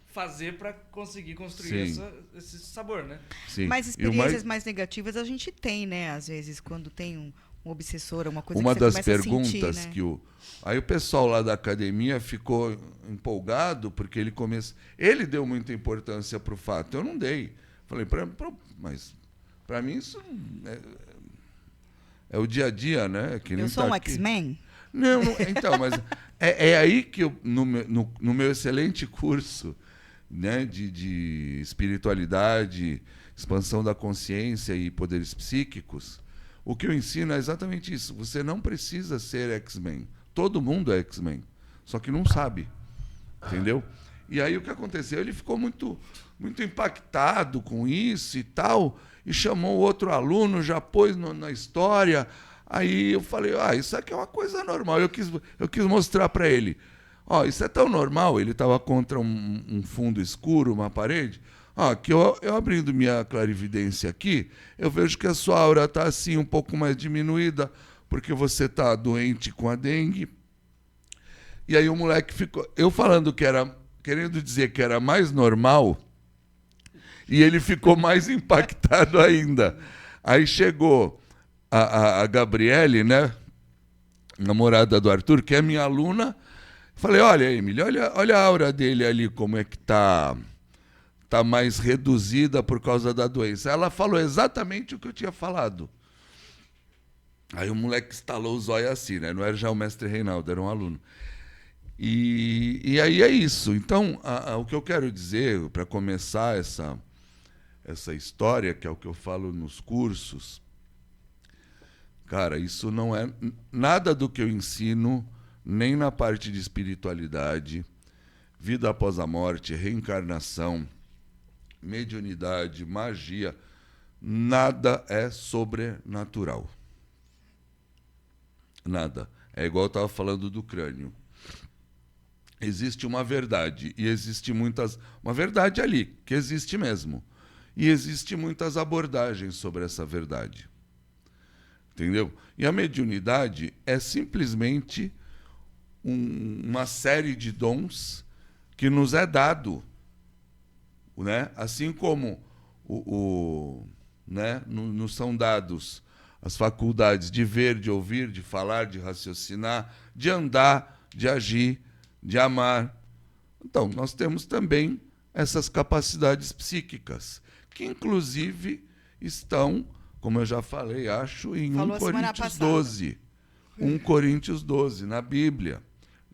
fazer para conseguir construir Sim. esse sabor, né? Sim. Mas E o experiências mais negativas a gente tem, né? Às vezes, quando tem um obsessor, uma coisa uma que você das começa a perguntas sentir, né? que aí o pessoal lá da academia ficou empolgado porque ele deu muita importância para o fato. Eu não dei. Falei, mas para mim isso é o dia a dia, né? Que nem Eu sou tá um aqui. X-Men? Não, então, mas é aí que eu, no meu excelente curso, né, de espiritualidade, expansão da consciência e poderes psíquicos, o que eu ensino é exatamente isso. Você não precisa ser X-Men. Todo mundo é X-Men, só que não sabe, entendeu? E aí o que aconteceu? Ele ficou muito, muito impactado com isso e tal, e chamou outro aluno, já pôs na história. Aí eu falei, isso aqui é uma coisa normal. Eu quis mostrar para ele. Isso é tão normal. Ele estava contra um fundo escuro, uma parede. Que eu abrindo minha clarividência aqui, eu vejo que a sua aura está assim, um pouco mais diminuída, porque você está doente com a dengue. E aí o moleque ficou... Eu falando que era... Querendo dizer que era mais normal, e ele ficou mais impactado ainda. Aí chegou a Gabriele, né, namorada do Arthur, que é minha aluna. Falei, olha, Emília, olha a aura dele ali, como é que tá mais reduzida por causa da doença. Ela falou exatamente o que eu tinha falado. Aí o moleque estalou os olhos assim, né? Não era já o mestre Reinaldo, era um aluno. E aí é isso. Então, o que eu quero dizer, para começar essa história, que é o que eu falo nos cursos, cara, isso não é nada do que eu ensino, nem na parte de espiritualidade, vida após a morte, reencarnação, mediunidade, magia, nada é sobrenatural. Nada. É igual eu estava falando do crânio. Existe uma verdade, e existe uma verdade ali, que existe mesmo. E existe muitas abordagens sobre essa verdade. Entendeu? E a mediunidade é simplesmente uma série de dons que nos é dado, né? Assim como né? Nos são dados as faculdades de ver, de ouvir, de falar, de raciocinar, de andar, de agir, de amar. Então, nós temos também essas capacidades psíquicas, que inclusive estão, como eu já falei, acho, em 1 Coríntios 12. 1 Coríntios 12, na Bíblia.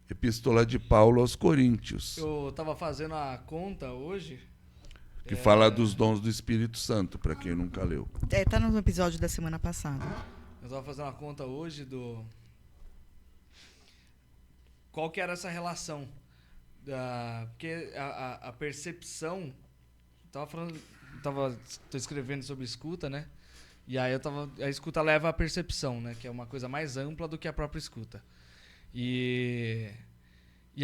Epístola de Paulo aos Coríntios. Eu estava fazendo a conta hoje. Que fala dos dons do Espírito Santo, para quem nunca leu. Tá no episódio da semana passada. Eu estava fazendo uma conta hoje qual que era essa relação. Porque a percepção... Tô escrevendo sobre escuta, né? E aí a escuta leva à percepção, né? Que é uma coisa mais ampla do que a própria escuta. E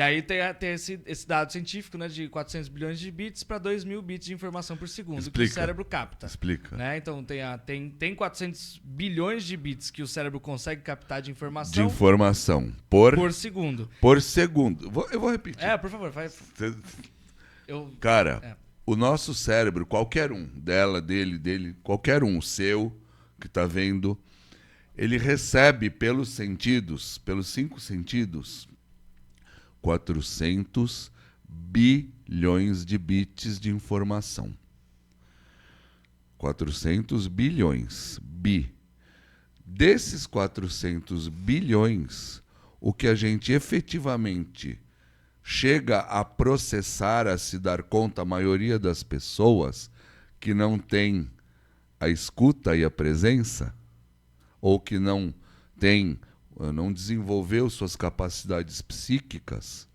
aí tem esse dado científico, né, de 400 bilhões de bits para 2.000 bits de informação por segundo que o cérebro capta. Explica. Né? Então tem 400 bilhões de bits que o cérebro consegue captar de informação. De informação. Por segundo. Por segundo. Eu vou repetir. Por favor, vai. Cara, o nosso cérebro, qualquer um, dele, qualquer um, o seu, que está vendo, ele recebe pelos 5 sentidos, 400 bilhões de bits de informação. 400 bilhões. Desses 400 bilhões, o que a gente efetivamente chega a processar, a se dar conta, a maioria das pessoas que não tem a escuta e a presença, ou que não desenvolveu suas capacidades psíquicas,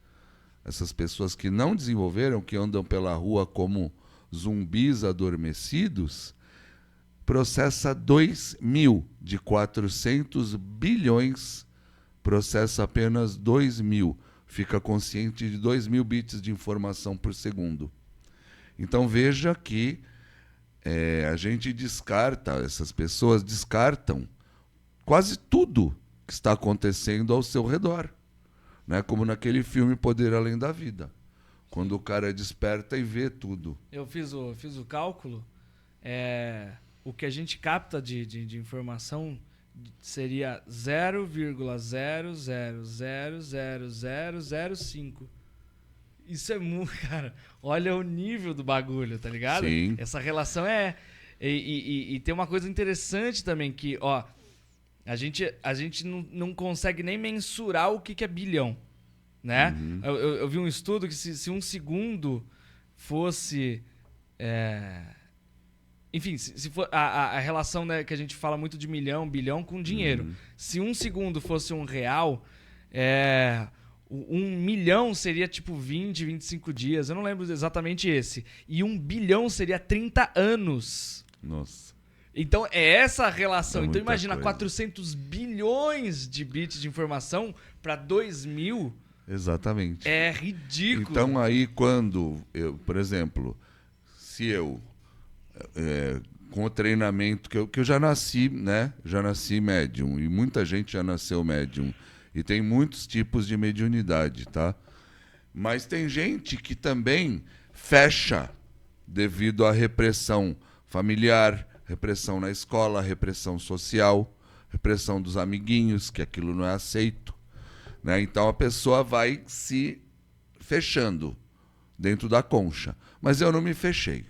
essas pessoas que não desenvolveram, que andam pela rua como zumbis adormecidos, processa 2.000 de 400 bilhões, processa apenas 2.000. Fica consciente de 2.000 bits de informação por segundo. Então veja que a gente descarta, essas pessoas descartam quase tudo que está acontecendo ao seu redor. Né? Como naquele filme Poder Além da Vida. Quando o cara desperta e vê tudo. Eu fiz o cálculo. O que a gente capta de informação seria 0,0000005. Isso é muito, cara. Olha o nível do bagulho, tá ligado? Sim. Essa relação E tem uma coisa interessante também, que, ó, a gente não consegue nem mensurar o que é bilhão, né? Uhum. Eu vi um estudo que se um segundo fosse... Enfim, se for a relação, né, que a gente fala muito de milhão, bilhão com dinheiro. Uhum. Se um segundo fosse R$1, 1 milhão seria tipo 20, 25 dias. Eu não lembro exatamente esse. E 1 bilhão seria 30 anos. Nossa. Então é essa a relação. É Então muita imagina coisa. 400 bilhões de bits de informação para 2.000. Exatamente. É ridículo. Então aí quando por exemplo, se eu com o treinamento que eu já nasci, né? Já nasci médium e muita gente já nasceu médium e tem muitos tipos de mediunidade, tá? Mas tem gente que também fecha devido à repressão familiar, repressão na escola, repressão social, repressão dos amiguinhos, que aquilo não é aceito, né? Então a pessoa vai se fechando dentro da concha. Mas eu não me fechei.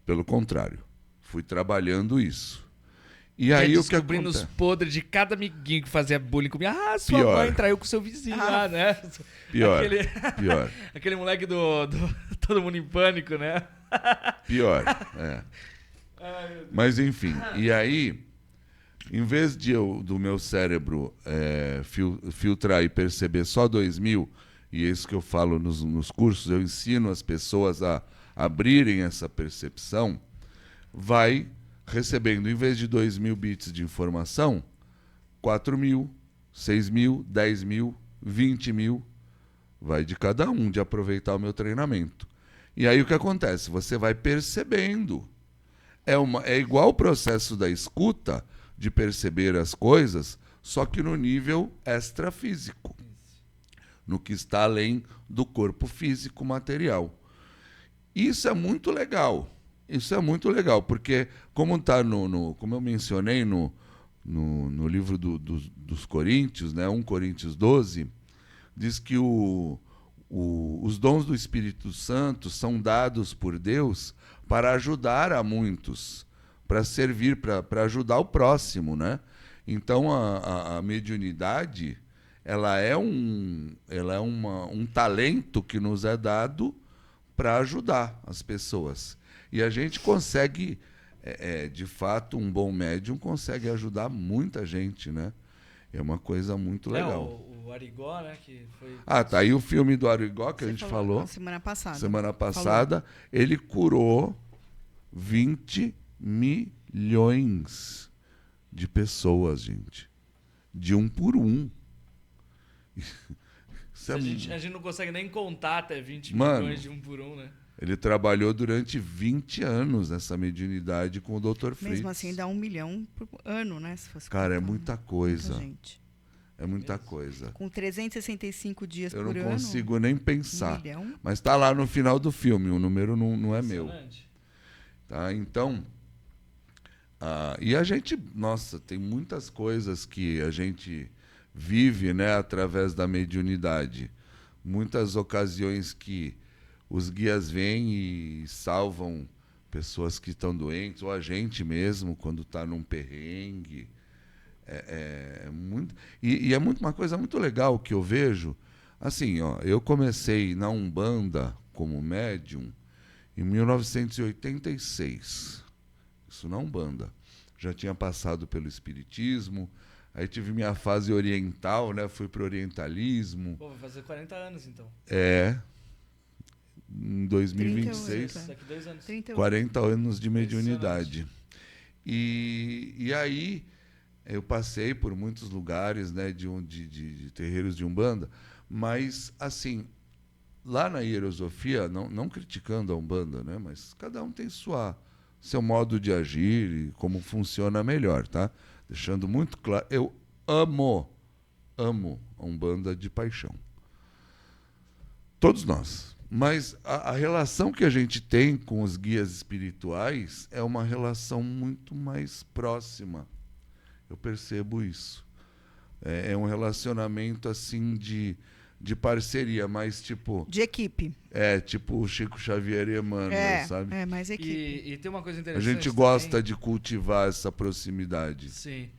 Pelo contrário, fui trabalhando isso. E aí o que descobrindo os acontece? podres de cada amiguinho que fazia bullying comigo. Ah, sua Pior. mãe traiu com seu vizinho lá, né? Pior, Aquele, pior, aquele moleque do Todo Mundo em Pânico, né? pior. É. Mas enfim, e aí, em vez do meu cérebro filtrar e perceber só 2.000, e é isso que eu falo nos cursos, eu ensino as pessoas a abrirem essa percepção, vai recebendo, em vez de 2.000 bits de informação, 4.000, 6.000, 10.000, 20.000, vai de cada um, de aproveitar o meu treinamento. E aí o que acontece? Você vai percebendo. É igual o processo da escuta, de perceber as coisas, só que no nível extrafísico, no que está além do corpo físico material. Isso é muito legal. Isso é muito legal, porque como está como eu mencionei no livro dos Coríntios, né, 1 Coríntios 12, diz que os dons do Espírito Santo são dados por Deus para ajudar a muitos, para servir, para ajudar o próximo, né? Então a mediunidade, ela é um talento que nos é dado para ajudar as pessoas. E a gente consegue, de fato, um bom médium consegue ajudar muita gente, né? É uma coisa muito legal. O Arigó, né? Que foi... Tá aí o filme do Arigó que a gente falou. Semana passada. Semana passada, ele curou 20 milhões de pessoas, gente. De um por um. A gente não consegue nem contar até 20 Mano, milhões de um por um, né? Ele trabalhou durante 20 anos nessa mediunidade com o Dr. Fritz. Mesmo assim, dá 1 milhão por ano, né? Se fosse Cara, é colocar muita coisa. muita gente. É muita coisa. Com 365 dias Eu por ano. não consigo nem 1 pensar. milhão. Mas está lá no final do filme, o número não é meu. Impressionante. Tá? Então, e a gente, nossa, tem muitas coisas que a gente vive, né, através da mediunidade. Muitas ocasiões que os guias vêm e salvam pessoas que estão doentes, ou a gente mesmo, quando está num perrengue. Muito, e é uma coisa muito legal que eu vejo. Assim, ó, eu comecei na Umbanda como médium em 1986. Isso na Umbanda. Já tinha passado pelo Espiritismo, Aí tive minha fase oriental, né? Fui pro orientalismo. Pô, vai fazer 40 anos, então. Em 2026. 38, Daqui 2 anos. 38. 40 anos de mediunidade. E aí eu passei por muitos lugares, né, de terreiros de Umbanda, mas assim, lá na Hierosofia, não criticando a Umbanda, né, mas cada um tem seu modo de agir e como funciona melhor, tá? Deixando muito claro, eu amo a Umbanda de paixão. Todos nós. Mas a relação que a gente tem com os guias espirituais é uma relação muito mais próxima. Eu percebo isso. É um relacionamento assim de parceria, mais tipo... De equipe. Tipo o Chico Xavier e Emmanuel, sabe? É, mais equipe. E tem uma coisa A interessante gente gosta de cultivar essa proximidade. Sim.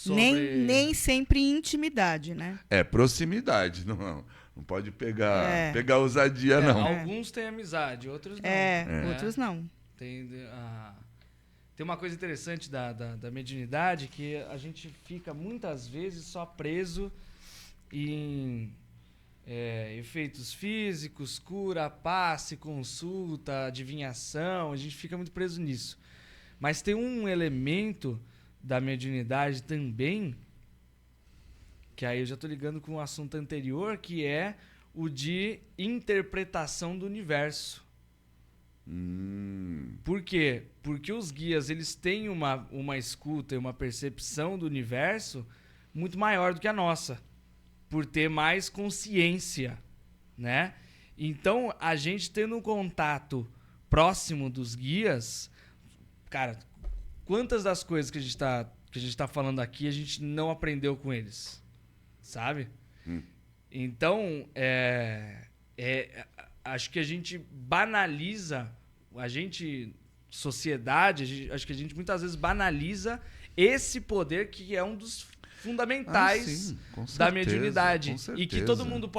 Nem sempre intimidade, né? Proximidade, não pode pegar ousadia, não. Alguns têm amizade, outros não. Outros não. Tem uma coisa interessante da mediunidade, que a gente fica muitas vezes só preso em efeitos físicos, cura, passe, consulta, adivinhação. A gente fica muito preso nisso. Mas tem um elemento da mediunidade também, que aí eu já estou ligando com o assunto anterior, que é o de interpretação do universo. Por quê? Porque os guias, eles têm uma escuta e uma percepção do universo muito maior do que a nossa, por ter mais consciência, né? Então, a gente tendo um contato próximo dos guias, cara, quantas das coisas que a gente tá falando aqui a gente não aprendeu com eles, sabe? Então, acho que a gente banaliza, sociedade, acho que a gente muitas vezes banaliza esse poder que é um dos fundamentais sim, com da certeza, mediunidade. com certeza. E que todo mundo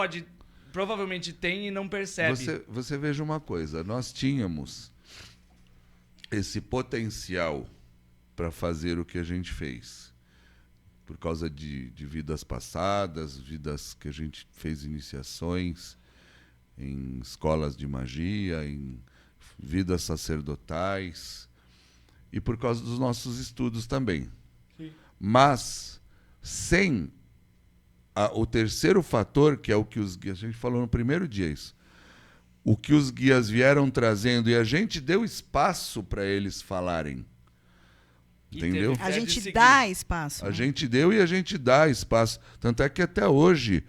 provavelmente tem e não percebe. Você veja uma coisa, nós tínhamos esse potencial para fazer o que a gente fez. Por causa de vidas passadas, vidas que a gente fez iniciações em escolas de magia, em vidas sacerdotais, e por causa dos nossos estudos também. Sim. Mas, sem o terceiro fator, que é o que os guias... A gente falou no primeiro dia isso. O que os guias vieram trazendo, e a gente deu espaço para eles falarem. Entendeu? A gente dá espaço. A gente deu e a gente dá espaço. Tanto é que até hoje,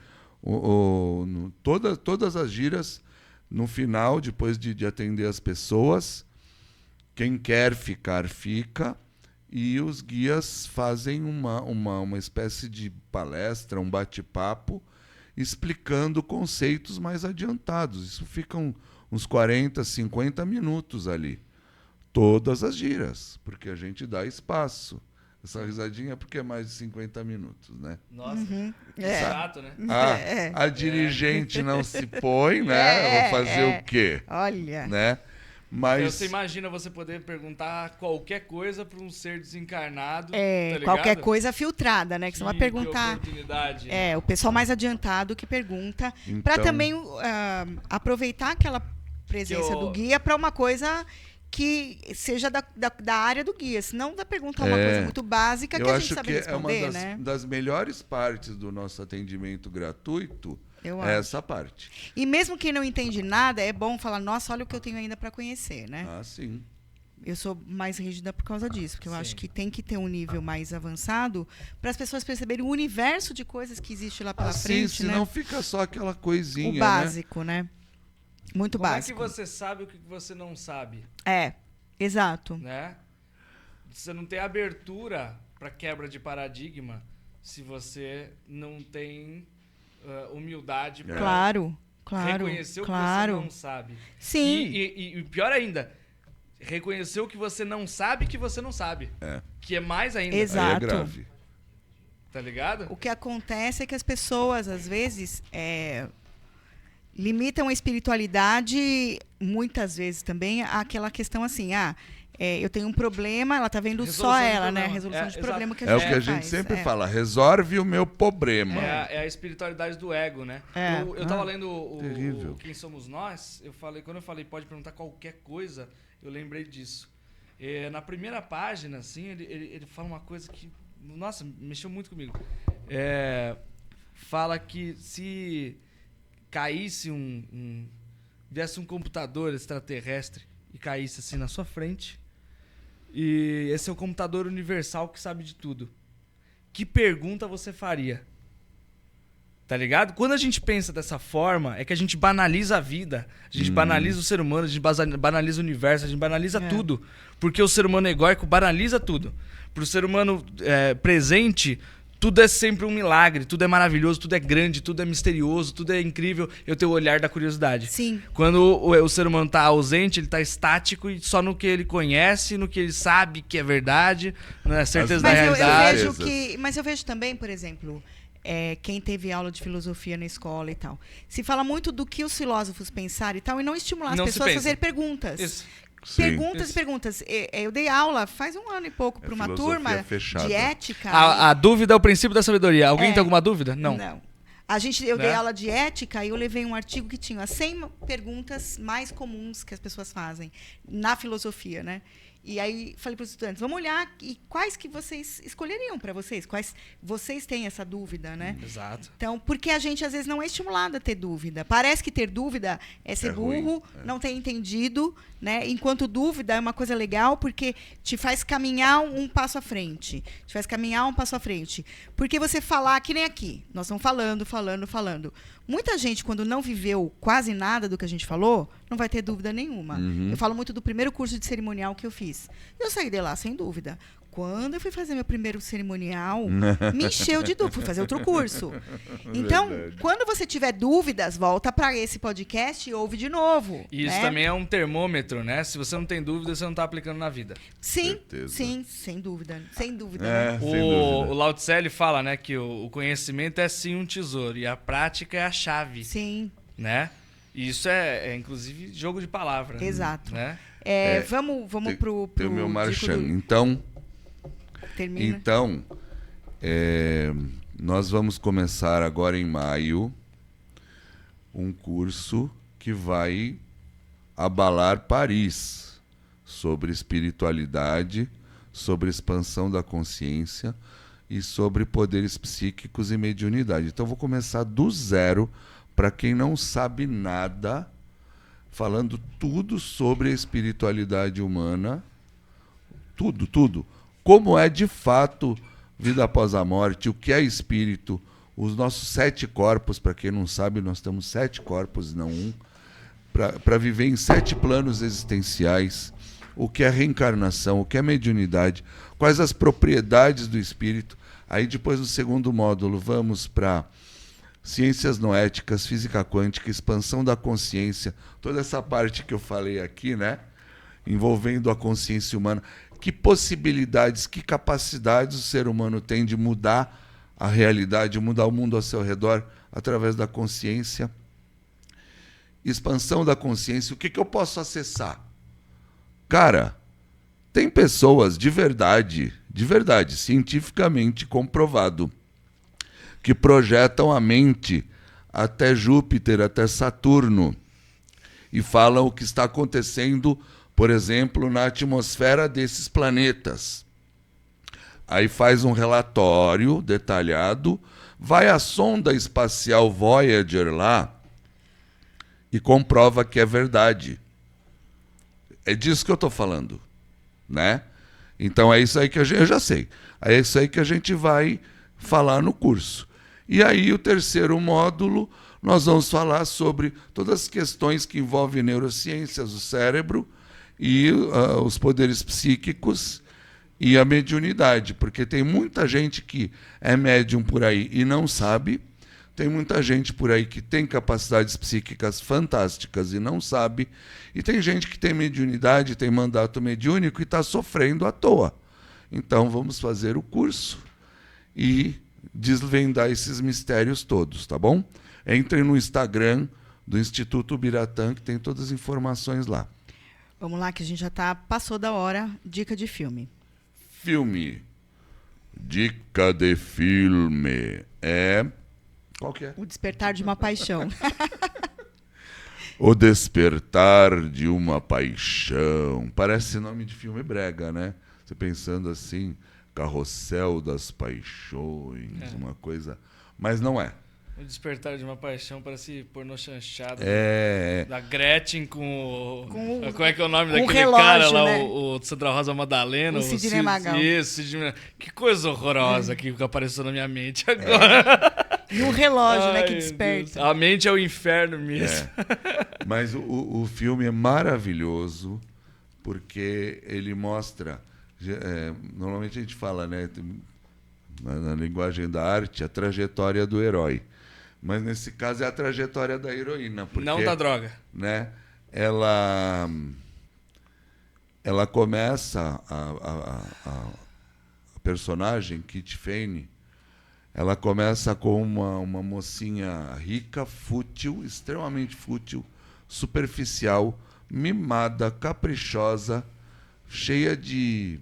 todas as giras, no final, depois de atender as pessoas, quem quer ficar, fica. E os guias fazem uma espécie de palestra, um bate-papo, explicando conceitos mais adiantados. Isso fica uns 40, 50 minutos ali. Todas as giras, porque a gente dá espaço. Essa risadinha é porque é mais de 50 minutos, né? Nossa, que chato, né? A dirigente não se põe, né? Vou fazer o quê? Olha. Né? Mas Você imagina você poder perguntar qualquer coisa para um ser desencarnado, tá ligado? Qualquer coisa filtrada, né? Que você vai perguntar. Oportunidade. O pessoal mais adiantado que pergunta, Então, para também aproveitar aquela presença do guia para uma coisa que seja da área do guia, senão vai perguntar uma coisa muito básica que a gente sabe responder, é uma né? das melhores partes do nosso atendimento gratuito, essa parte. E mesmo quem não entende nada, é bom falar, nossa, olha o que eu tenho ainda para conhecer, né? Ah, sim. Eu sou mais rígida por causa disso, porque eu acho que tem que ter um nível mais avançado para as pessoas perceberem o universo de coisas que existe lá pela frente, senão né? fica só aquela coisinha, o básico, né? Muito Como básico. é que você sabe o que você não sabe? Exato. Né? Você não tem abertura para quebra de paradigma se você não tem humildade para Claro. reconhecer o que você não sabe. Sim. E pior ainda, reconhecer o que você não sabe que você não sabe. Que é mais ainda. Exato. Aí é grave. Tá ligado? O que acontece é que as pessoas, às vezes, limitam a espiritualidade, muitas vezes também, àquela questão assim, eu tenho um problema, ela tá vendo Resolução só de ela, né? problema. Resolução de Exato. problema que a É o gente que a gente faz. sempre fala, resolve o meu problema. É a espiritualidade do ego, né? É. Eu tava lendo terrível. Quem Somos Nós, quando eu falei pode perguntar qualquer coisa, eu lembrei disso. Na primeira página, assim, ele fala uma coisa que, nossa, mexeu muito comigo. Fala que se caísse viesse um computador extraterrestre e caísse assim na sua frente, e esse é o computador universal que sabe de tudo, que pergunta você faria? Tá ligado? Quando a gente pensa dessa forma, é que a gente banaliza a vida, a gente banaliza o ser humano, a gente banaliza o universo, a gente banaliza tudo. Porque o ser humano egóico banaliza tudo. Pro ser humano presente, tudo é sempre um milagre, tudo é maravilhoso, tudo é grande, tudo é misterioso, tudo é incrível. Eu tenho o olhar da curiosidade. Sim. Quando o ser humano tá ausente, ele tá estático e só no que ele conhece, no que ele sabe que é verdade, na certeza da realidade. Mas eu vejo também, por exemplo, quem teve aula de filosofia na escola e tal, se fala muito do que os filósofos pensaram e tal, e não estimular as Não se pessoas a pensa. fazer perguntas. Isso. Perguntas Isso. e perguntas. Eu dei aula faz 1 ano e pouco para uma filosofia turma fechada. de ética. A dúvida é o princípio da sabedoria. Alguém tem alguma dúvida? Não. Eu dei Né? aula de ética e eu levei um artigo que tinha 100 perguntas mais comuns que as pessoas fazem na filosofia, né? E aí falei para os estudantes, vamos olhar e quais que vocês escolheriam para vocês, quais vocês têm essa dúvida, né? Exato. Então, porque a gente às vezes não é estimulado a ter dúvida. Parece que ter dúvida é ser burro, não ter entendido, né? Enquanto dúvida é uma coisa legal porque te faz caminhar um passo à frente. Porque você falar, que nem aqui, nós estamos falando. Muita gente, quando não viveu quase nada do que a gente falou, não vai ter dúvida nenhuma. Eu falo muito do primeiro curso de cerimonial que eu fiz. Eu saí de lá sem dúvida. Quando eu fui fazer meu primeiro cerimonial, me encheu de dúvida. Fui fazer outro curso. Então, quando você tiver dúvidas, volta para esse podcast e ouve de novo. E isso também é um termômetro, né? Se você não tem dúvida, você não está aplicando na vida. Sim, Certeza. sim, sem dúvida. Sem dúvida. É, Né? sem dúvida. O Lao Tse ele fala, né, que o conhecimento é sim um tesouro e a prática é a chave, Sim. né? E isso é inclusive jogo de palavra. Exato. Né? Vamos pro Tem o meu marchand. Dico do- Então, Termina. nós vamos começar agora em maio um curso que vai abalar Paris sobre espiritualidade, sobre expansão da consciência e sobre poderes psíquicos e mediunidade. Então, vou começar do zero para quem não sabe nada, falando tudo sobre a espiritualidade humana, tudo. Como é de fato vida após a morte, o que é espírito, os nossos 7 corpos, para quem não sabe, nós temos 7 corpos e não um, para viver em 7 planos existenciais, o que é reencarnação, o que é mediunidade, quais as propriedades do espírito. Aí depois, no segundo módulo, vamos para ciências noéticas, física quântica, expansão da consciência, toda essa parte que eu falei aqui, né? Envolvendo a consciência humana. Que possibilidades, que capacidades o ser humano tem de mudar a realidade, mudar o mundo ao seu redor através da consciência. Expansão da consciência, o que eu posso acessar? Cara, tem pessoas de verdade, cientificamente comprovado, que projetam a mente até Júpiter, até Saturno, e falam o que está acontecendo, por exemplo, na atmosfera desses planetas. Aí faz um relatório detalhado, vai à sonda espacial Voyager lá e comprova que é verdade. É disso que eu estou falando, né? Então é isso aí que eu já sei. É isso aí que a gente vai falar no curso. E aí o terceiro módulo, nós vamos falar sobre todas as questões que envolvem neurociências, o cérebro e os poderes psíquicos e a mediunidade, porque tem muita gente que é médium por aí e não sabe, tem muita gente por aí que tem capacidades psíquicas fantásticas e não sabe, e tem gente que tem mediunidade, tem mandato mediúnico e está sofrendo à toa. Então vamos fazer o curso e desvendar esses mistérios todos, tá bom? Entrem no Instagram do Instituto Biratã, que tem todas as informações lá. Vamos lá, que a gente já passou da hora. Dica de filme. Filme. Dica de filme. Qual que é? O Despertar de uma Paixão. O Despertar de uma Paixão. Parece nome de filme brega, né? Você pensando assim, Carrossel das Paixões, uma coisa... Mas não é. O Despertar de uma Paixão parece pornô chanchado. É. Da Gretchen com Com qual é que é o nome com o daquele relógio, cara lá, né? o Sandra Rosa Madalena? O Sidney Magal. Isso, Sidney Magal. Que coisa horrorosa que apareceu na minha mente agora. E um relógio, né, Ai, que meu desperta. Deus. A mente é o inferno mesmo. Mas o filme é maravilhoso porque ele mostra... normalmente a gente fala, né, na linguagem da arte, a trajetória do herói. Mas nesse caso é a trajetória da heroína. Porque, Não da droga. Né, ela começa, a personagem, Kit Fane, ela começa com uma mocinha rica, fútil, extremamente fútil, superficial, mimada, caprichosa, cheia de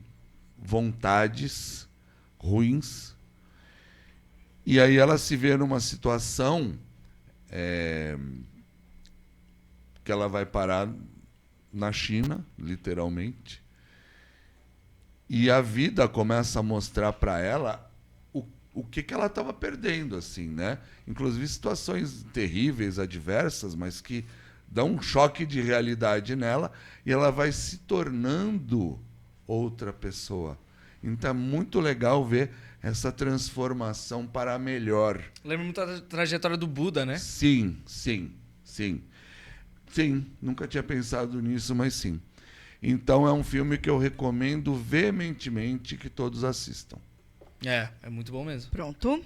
vontades ruins. E aí ela se vê numa situação que ela vai parar na China, literalmente. E a vida começa a mostrar para ela o que ela estava perdendo, assim, né? Inclusive situações terríveis, adversas, mas que dão um choque de realidade nela e ela vai se tornando outra pessoa. Então é muito legal ver essa transformação para melhor. Lembra muito da trajetória do Buda, né? Sim, sim, sim. Sim, nunca tinha pensado nisso, mas sim. Então é um filme que eu recomendo veementemente que todos assistam. É muito bom mesmo. Pronto.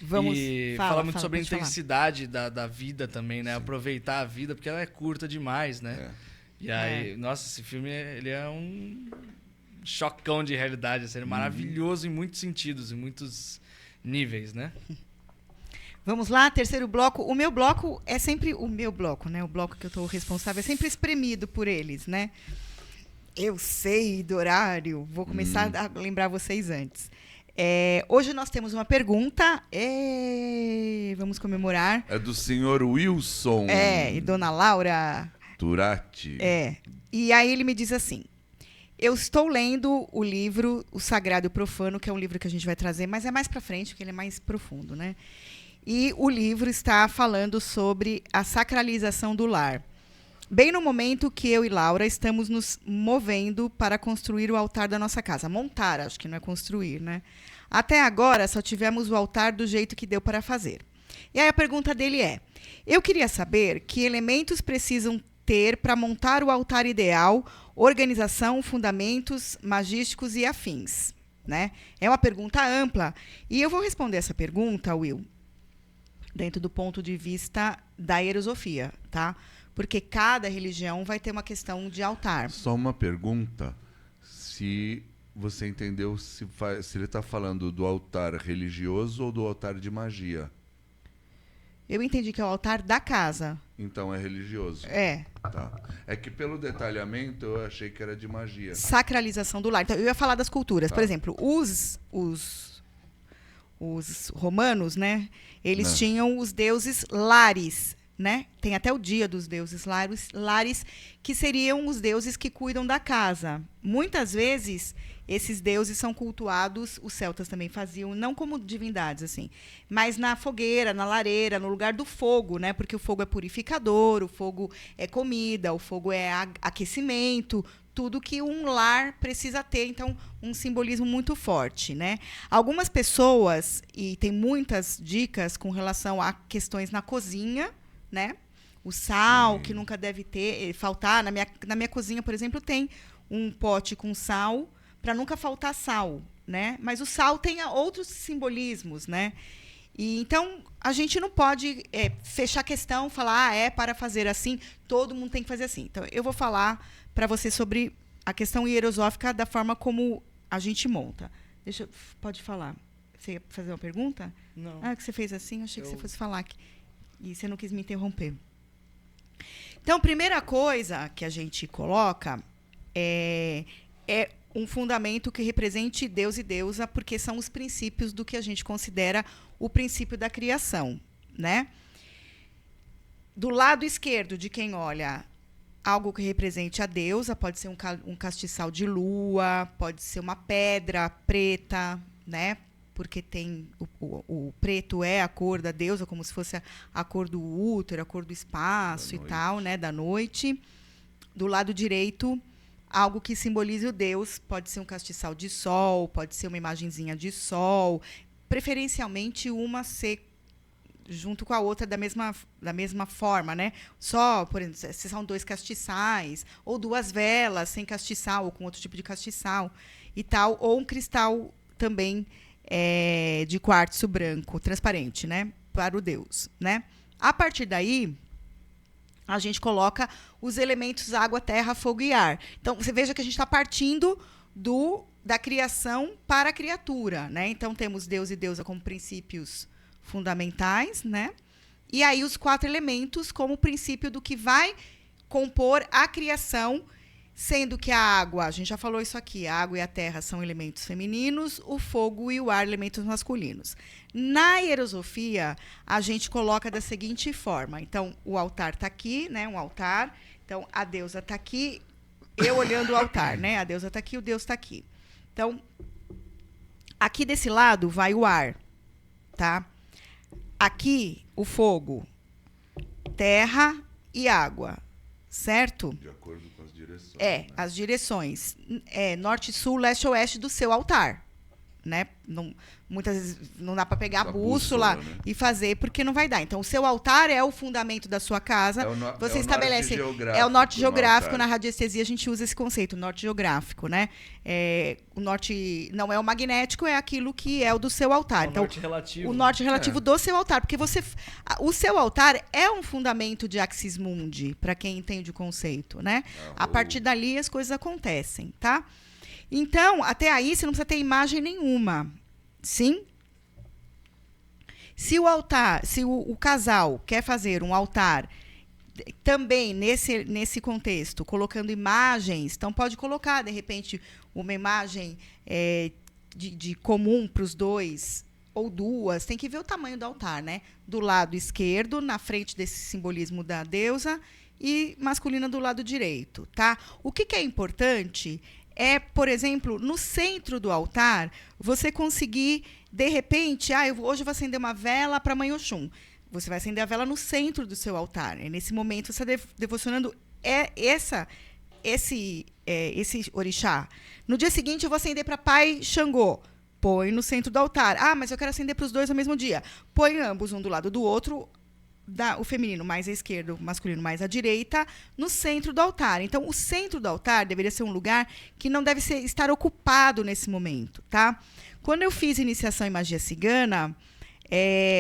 Vamos... E fala muito sobre a pode falar. intensidade da vida também, né? Sim. Aproveitar a vida, porque ela é curta demais, né? E aí, nossa, esse filme ele é um chocão de realidade, assim, maravilhoso em muitos sentidos, em muitos níveis, né? Vamos lá, terceiro bloco. O meu bloco é sempre o meu bloco, né? O bloco que eu estou responsável é sempre espremido por eles, né? Eu sei do horário. Vou começar a lembrar vocês antes. Hoje nós temos uma pergunta. Vamos comemorar. É do senhor Wilson. E dona Laura Turati. E aí ele me diz assim: eu estou lendo o livro O Sagrado e o Profano, que é um livro que a gente vai trazer, mas é mais para frente, porque ele é mais profundo, né? E o livro está falando sobre a sacralização do lar. Bem no momento que eu e Laura estamos nos movendo para construir o altar da nossa casa. Montar, acho que não é construir, né? Até agora, só tivemos o altar do jeito que deu para fazer. E aí a pergunta dele é: eu queria saber que elementos precisam ter para montar o altar ideal, organização, fundamentos magísticos e afins, né? É uma pergunta ampla. E eu vou responder essa pergunta, Will, dentro do ponto de vista da hierosofia, tá? Porque cada religião vai ter uma questão de altar. Só uma pergunta, se você entendeu se ele está falando do altar religioso ou do altar de magia. Eu entendi que é o altar da casa. Então é religioso. Tá. É que pelo detalhamento eu achei que era de magia. Sacralização do lar. Então, eu ia falar das culturas. Tá. Por exemplo, os romanos, né? Eles tinham os deuses lares, né? Tem até o dia dos deuses lares, que seriam os deuses que cuidam da casa. Muitas vezes, esses deuses são cultuados, os celtas também faziam, não como divindades, assim, mas na fogueira, na lareira, no lugar do fogo, né? Porque o fogo é purificador, o fogo é comida, o fogo é aquecimento, tudo que um lar precisa ter, então, um simbolismo muito forte, né? Algumas pessoas, e tem muitas dicas com relação a questões na cozinha, né? O sal, que nunca deve faltar. Na minha cozinha, por exemplo, tem um pote com sal, para nunca faltar sal, né? Mas o sal tem outros simbolismos, né? E, então, a gente não pode fechar a questão, falar, para fazer assim, todo mundo tem que fazer assim. Então, eu vou falar para você sobre a questão hierosófica da forma como a gente monta. Pode falar. Você ia fazer uma pergunta? Não. Que você fez assim, achei que você fosse falar aqui. E você não quis me interromper. Então, primeira coisa que a gente coloca é um fundamento que represente Deus e deusa, porque são os princípios do que a gente considera o princípio da criação, né? Do lado esquerdo de quem olha, algo que represente a deusa, pode ser um castiçal de lua, pode ser uma pedra preta, né? Porque tem o preto é a cor da deusa, como se fosse a cor do útero, a cor do espaço e tal, né? Da noite. Do lado direito, algo que simbolize o Deus, pode ser um castiçal de sol, pode ser uma imagenzinha de sol, preferencialmente uma ser junto com a outra da mesma forma, né? Só, por exemplo, se são 2 castiçais, ou 2 velas sem castiçal, ou com outro tipo de castiçal e tal, ou um cristal também de quartzo branco, transparente, né? Para o Deus, né? A partir daí, a gente coloca os elementos água, terra, fogo e ar. Então, você veja que a gente está partindo da criação para a criatura, né? Então, temos Deus e deusa como princípios fundamentais, né? E aí os 4 elementos como princípio do que vai compor a criação, sendo que a água, a gente já falou isso aqui, a água e a terra são elementos femininos, o fogo e o ar elementos masculinos. Na hierosofia, a gente coloca da seguinte forma. Então, o altar está aqui, né? Um altar. Então, a deusa está aqui, eu olhando o altar, né? A deusa está aqui, o Deus está aqui. Então, aqui desse lado vai o ar, tá? Aqui, o fogo, terra e água, certo? De acordo com as direções. É, né? as direções. Norte, sul, leste, oeste do seu altar. Né? Não, muitas vezes não dá para pegar a bússola, né? e fazer, porque não vai dar. Então, o seu altar é o fundamento da sua casa. Você estabelece. É o norte geográfico. Na radiestesia, a gente usa esse conceito, norte geográfico. Né? O norte não é o magnético, é aquilo que é o do seu altar. Então, norte relativo. O norte relativo do seu altar. Porque o seu altar é um fundamento de Axis Mundi, para quem entende o conceito. Né? A partir dali, as coisas acontecem. Tá? Então, até aí, você não precisa ter imagem nenhuma. Sim? Se o casal quer fazer um altar também nesse contexto, colocando imagens, então pode colocar, de repente, uma imagem de comum para os dois, ou 2, tem que ver o tamanho do altar, né? Do lado esquerdo, na frente desse simbolismo da deusa, e masculina do lado direito, tá? O que é importante por exemplo, no centro do altar, você conseguir, de repente, hoje eu vou acender uma vela para Mãe Oxum. Você vai acender a vela no centro do seu altar. Nesse momento, você está devocionando esse orixá. No dia seguinte, eu vou acender para Pai Xangô. Põe no centro do altar. Mas eu quero acender para os 2 no mesmo dia. Põe ambos um do lado do outro. O feminino mais à esquerda, o masculino mais à direita, no centro do altar. Então, o centro do altar deveria ser um lugar que não deve estar ocupado nesse momento, tá? Quando eu fiz iniciação em magia cigana,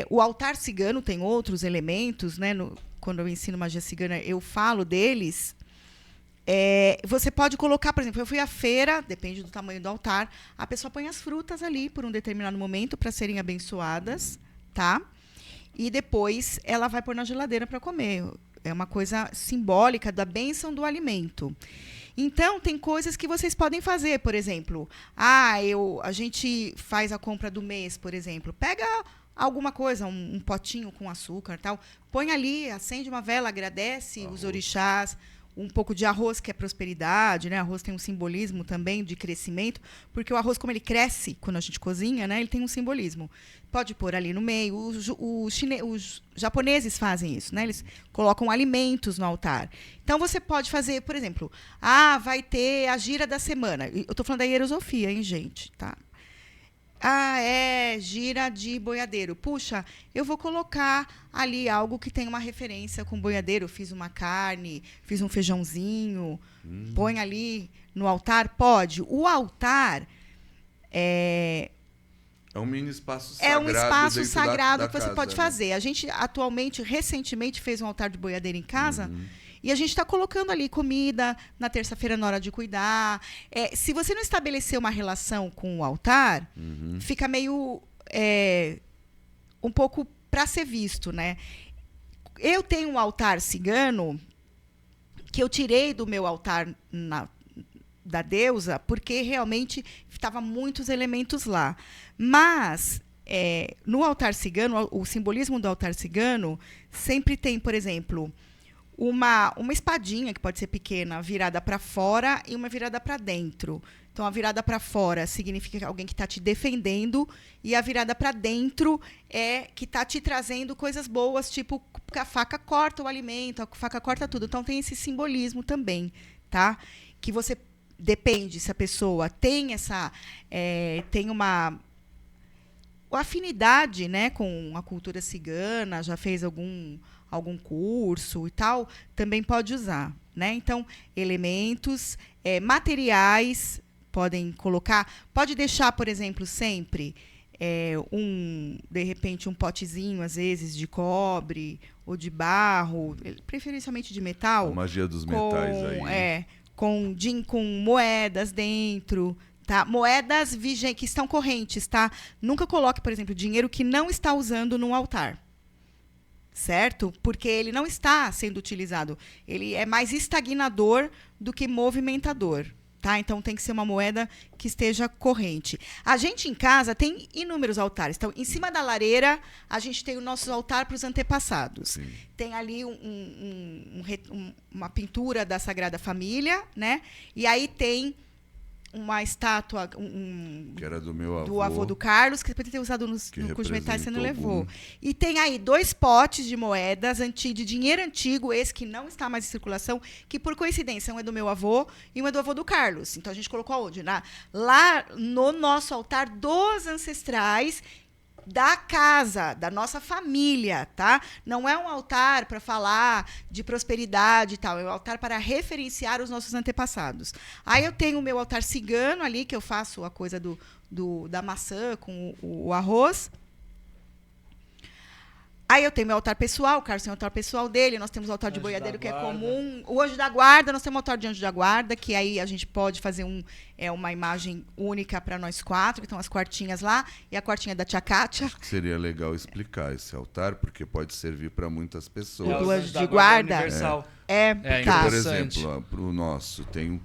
o altar cigano tem outros elementos, né? Quando eu ensino magia cigana, eu falo deles. Você pode colocar, por exemplo, eu fui à feira, depende do tamanho do altar, a pessoa põe as frutas ali por um determinado momento para serem abençoadas, tá? E depois ela vai pôr na geladeira para comer. É uma coisa simbólica da bênção do alimento. Então, tem coisas que vocês podem fazer. Por exemplo, a gente faz a compra do mês, por exemplo. Pega alguma coisa, um potinho com açúcar, tal, põe ali, acende uma vela, agradece os orixás, um pouco de arroz, que é prosperidade, né? Arroz tem um simbolismo também de crescimento, porque o arroz, como ele cresce quando a gente cozinha, né? Ele tem um simbolismo. Pode pôr ali no meio. Os japoneses fazem isso, né? Eles colocam alimentos no altar. Então, você pode fazer, por exemplo, vai ter a gira da semana. Eu estou falando da hierosofia, hein, gente? Tá? Gira de boiadeiro. Puxa, eu vou colocar ali algo que tem uma referência com boiadeiro. Fiz uma carne, fiz um feijãozinho. Põe ali no altar? Pode. O altar é um mini espaço sagrado. É um espaço sagrado que você casa, pode fazer. A gente, recentemente, fez um altar de boiadeiro em casa. E a gente está colocando ali comida na terça-feira na hora de cuidar. Se você não estabelecer uma relação com o altar, fica meio um pouco para ser visto, né? Eu tenho um altar cigano que eu tirei do meu altar da deusa, porque realmente estavam muitos elementos lá. Mas, no altar cigano, o simbolismo do altar cigano sempre tem, por exemplo, uma espadinha, que pode ser pequena, virada para fora e uma virada para dentro. Então, a virada para fora significa alguém que está te defendendo, e a virada para dentro é que está te trazendo coisas boas, tipo a faca corta o alimento, a faca corta tudo. Então, tem esse simbolismo também, tá? Que você depende se a pessoa tem tem uma afinidade, né, com a cultura cigana, já fez algum curso e tal, também pode usar, né? Então, elementos, materiais, podem colocar, pode deixar, por exemplo, sempre de repente, um potezinho, às vezes, de cobre ou de barro, preferencialmente de metal. A magia dos metais aí. Com moedas dentro, tá? Moedas que estão correntes, tá? Nunca coloque, por exemplo, dinheiro que não está usando no altar. Certo? Porque ele não está sendo utilizado. Ele é mais estagnador do que movimentador. Tá? Então, tem que ser uma moeda que esteja corrente. A gente, em casa, tem inúmeros altares. Então, em cima da lareira, a gente tem o nosso altar para os antepassados. Sim. Tem ali uma pintura da Sagrada Família, né? E aí tem uma estátua que era do meu avô, do avô do Carlos, que depois de ter usado no curso de metais, você não levou. E tem aí 2 potes de moedas de dinheiro antigo, esse que não está mais em circulação, que, por coincidência, um é do meu avô e um é do avô do Carlos. Então, a gente colocou aonde? Lá no nosso altar dos ancestrais, da casa, da nossa família, tá? Não é um altar para falar de prosperidade e tal, é um altar para referenciar os nossos antepassados. Aí eu tenho o meu altar cigano ali, que eu faço a coisa da maçã com o arroz. Aí eu tenho meu altar pessoal, o Carlos tem o altar pessoal dele, nós temos o altar de boiadeiro, que é comum. O anjo da guarda, nós temos o altar de anjo da guarda, que aí a gente pode fazer uma imagem única para nós 4, que estão as quartinhas lá, e a quartinha da tia Kátia. Acho que seria legal explicar esse altar, porque pode servir para muitas pessoas. O anjo de guarda. Universal. Tá. Por exemplo, para o nosso, tem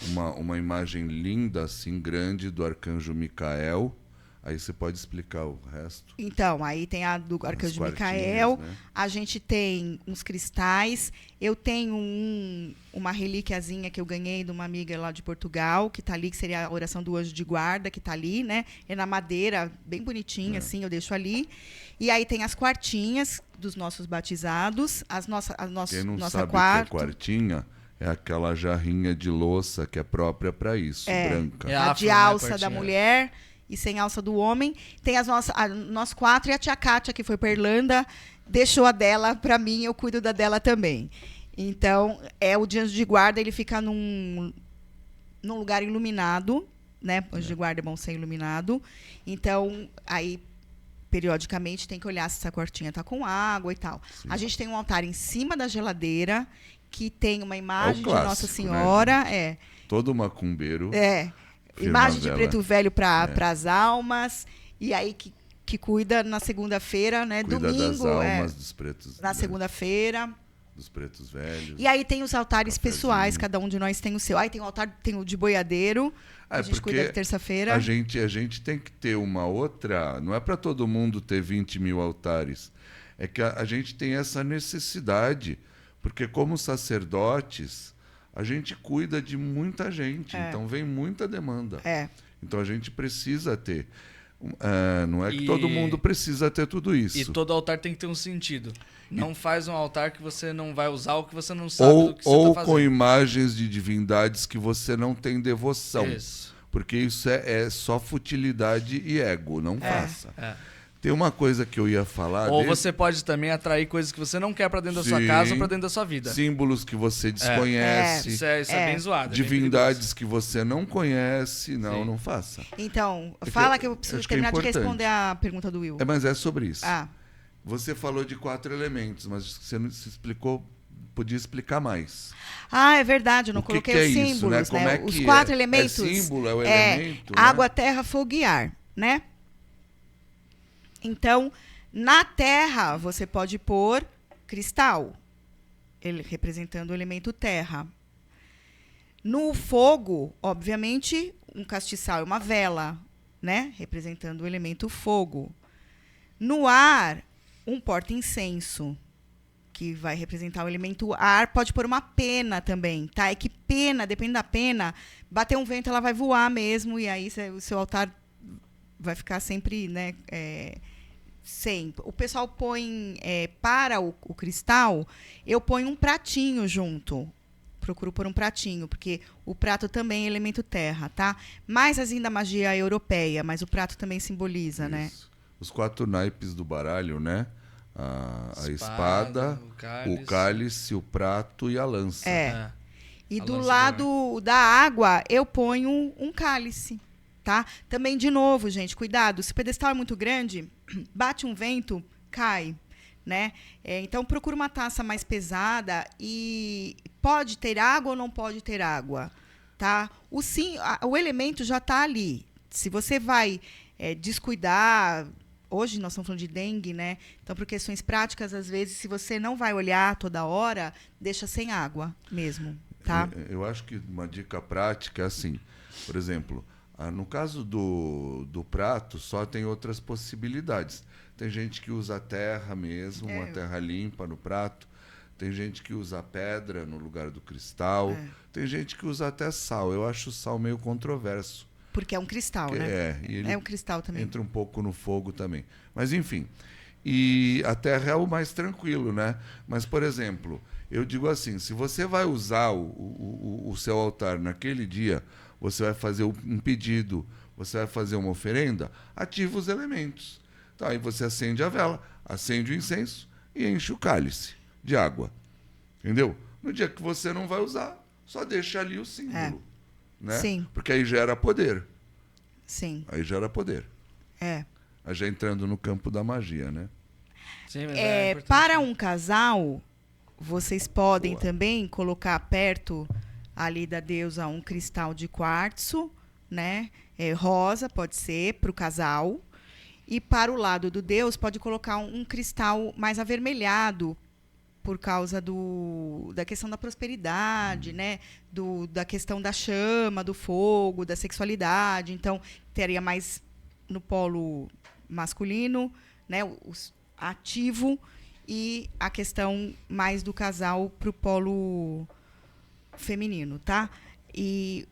uma imagem linda, assim, grande, do arcanjo Micael. Aí você pode explicar o resto. Então, aí tem a do arcanjo Micael, né? A gente tem uns cristais, eu tenho uma relíquiazinha que eu ganhei de uma amiga lá de Portugal, que está ali, que seria a oração do anjo de guarda, que está ali, né? É na madeira, bem bonitinha, assim, eu deixo ali. E aí tem as quartinhas dos nossos batizados, Quem não nossa sabe quarto. O que é quartinha, é aquela jarrinha de louça que é própria para isso, branca. É a de alça da mulher e sem alça do homem. Tem nós 4 e a tia Kátia, que foi para Irlanda, deixou a dela para mim, eu cuido da dela também. Então, o de anjo de guarda, ele fica num lugar iluminado, né? Anjo de guarda é bom ser iluminado. Então, aí, periodicamente, tem que olhar se essa quartinha está com água e tal. Sim. A gente tem um altar em cima da geladeira, que tem uma imagem clássico, de Nossa Senhora. Né? Todo macumbeiro. Imagem de preto velho para as almas. E aí que cuida na segunda-feira, né? Cuida domingo. Das almas dos pretos. Na segunda-feira. Dos pretos velhos. E aí tem os altares pessoais, cada um de nós tem o seu. Aí tem o altar, tem o de boiadeiro. A gente cuida de terça-feira. A gente tem que ter uma outra. Não é para todo mundo ter 20 mil altares. É que a gente tem essa necessidade. Porque, como sacerdotes, a gente cuida de muita gente. Então, vem muita demanda. Então, a gente precisa ter. Não é que todo mundo precisa ter tudo isso. E todo altar tem que ter um sentido. Não faz um altar que você não vai usar ou que você não sabe do que você está fazendo. Ou com imagens de divindades que você não tem devoção. Isso. Porque isso é só futilidade e ego. Não faça. Tem uma coisa que eu ia falar. Ou você pode também atrair coisas que você não quer para dentro da sua casa ou para dentro da sua vida. Símbolos que você desconhece. Isso é bem zoado. Divindades que você não conhece. Não faça. Então, fala que eu preciso terminar de responder a pergunta do Will. Mas é sobre isso. Você falou de 4 elementos, mas você não se explicou. Podia explicar mais. É verdade, eu não coloquei os símbolos. Isso, né? Como é que os 4 elementos. É símbolo, é o elemento. Água, terra, fogo e ar, né? Então, na terra, você pode pôr cristal. ele representando o elemento terra. No fogo, obviamente, um castiçal é uma vela, né? Representando o elemento fogo. No ar, um porta-incenso, que vai representar o elemento ar. Pode pôr uma pena também, tá? É que pena, depende da pena, bater um vento, ela vai voar mesmo, e aí o seu altar vai ficar sempre, né? Sempre. O pessoal põe, para o cristal, eu ponho um pratinho junto. Procuro pôr um pratinho, porque o prato também é elemento terra, tá? Mais assim da magia europeia, mas o prato também simboliza, né? Os 4 naipes do baralho, né? A espada, o o cálice, o prato e a lança. E A do lança lado da água, eu ponho um cálice, tá? Também, de novo, gente, cuidado. Se o pedestal é muito grande, bate um vento, cai, né? Então, procura uma taça mais pesada e pode ter água ou não pode ter água, tá? O elemento já está ali. Se você vai descuidar... Hoje nós estamos falando de dengue, né? Então, por questões práticas, às vezes, se você não vai olhar toda hora, deixa sem água mesmo, tá? Eu acho que uma dica prática é assim, por exemplo, no caso do prato, só tem outras possibilidades. Tem gente que usa terra mesmo, uma terra limpa no prato. Tem gente que usa pedra no lugar do cristal. Tem gente que usa até sal. Eu acho o sal meio controverso. Porque é um cristal, né? E ele é um cristal também. entra um pouco no fogo também. Mas, enfim. E a terra é o mais tranquilo, né? Mas, por exemplo, eu digo assim, se você vai usar o seu altar naquele dia, você vai fazer um pedido, você vai fazer uma oferenda, ativa os elementos. Então, aí você acende a vela, acende o incenso e enche o cálice de água. Entendeu? No dia que você não vai usar, só deixa ali o símbolo. Né? Sim. Porque aí gera poder. Sim. Aí gera poder. Aí já entrando no campo da magia, né? Sim, mas para um casal, vocês podem também colocar perto ali da deusa um cristal de quartzo, né? Rosa, pode ser, para o casal. E para o lado do Deus, pode colocar um cristal mais avermelhado, por causa da questão da prosperidade, né? Da questão da chama, do fogo, da sexualidade. Então, teria mais no polo masculino, né? O ativo, e a questão mais do casal para o polo feminino, tá? E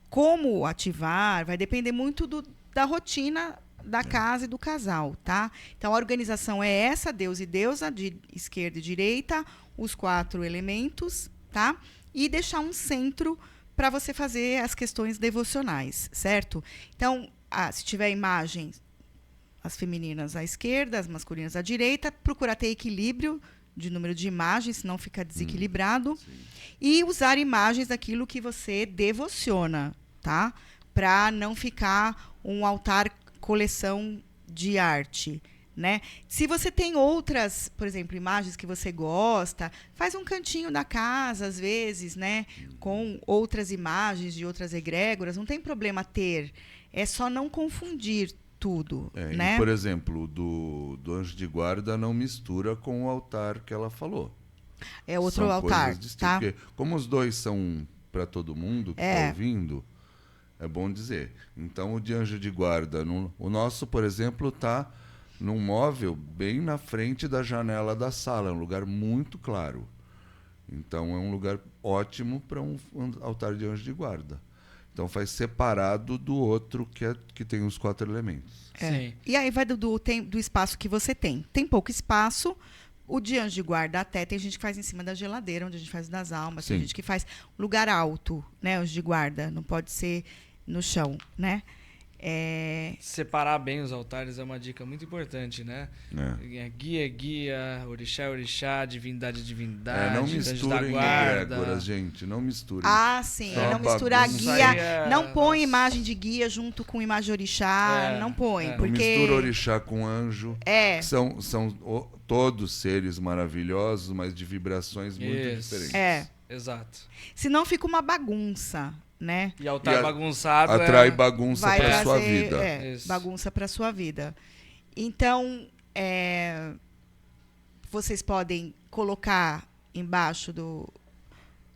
como ativar vai depender muito da rotina da casa e do casal, tá? Então, a organização é essa, Deus e deusa, de esquerda e direita, os 4 elementos, tá? E deixar um centro para você fazer as questões devocionais, certo? Então, se tiver imagens, as femininas à esquerda, as masculinas à direita, procurar ter equilíbrio de número de imagens, senão fica desequilibrado. E usar imagens daquilo que você devociona, tá? Para não ficar um altar coleção de arte, né? Se você tem outras, por exemplo, imagens que você gosta, faz um cantinho da casa, às vezes, né? Com outras imagens de outras egrégoras, não tem problema ter. É só não confundir tudo, né? E, por exemplo, do anjo de guarda não mistura com o altar que ela falou. É outro São altar, coisas distintas, tá? porque como os dois são para todo mundo que está ouvindo, é bom dizer. Então, o de anjo de guarda, o nosso, por exemplo, está num móvel bem na frente da janela da sala, um lugar muito claro. Então, é um lugar ótimo para um altar de anjo de guarda. Então, faz separado do outro que tem os 4 elementos. Sim. E aí vai do espaço que você tem. Tem pouco espaço. O de anjo de guarda até tem gente que faz em cima da geladeira, onde a gente faz das almas. Sim. Tem gente que faz lugar alto, né? Anjo de guarda. Não pode ser no chão, né? Separar bem os altares é uma dica muito importante, né? Guia é guia, orixá é orixá, divindade é divindade, Não anjo da misturem guarda. egrégoras, gente. Não misturem. Sim. Só Não misturar bagunça. guia. Não põe Nossa. imagem de guia junto com imagem de orixá. Não põe. Não Porque mistura orixá com anjo. São todos seres maravilhosos, mas de vibrações muito diferentes. Exato. Senão fica uma bagunça, né? E altar bagunçado atrai bagunça Vai para sua trazer, vida. bagunça para sua vida. Então, vocês podem colocar embaixo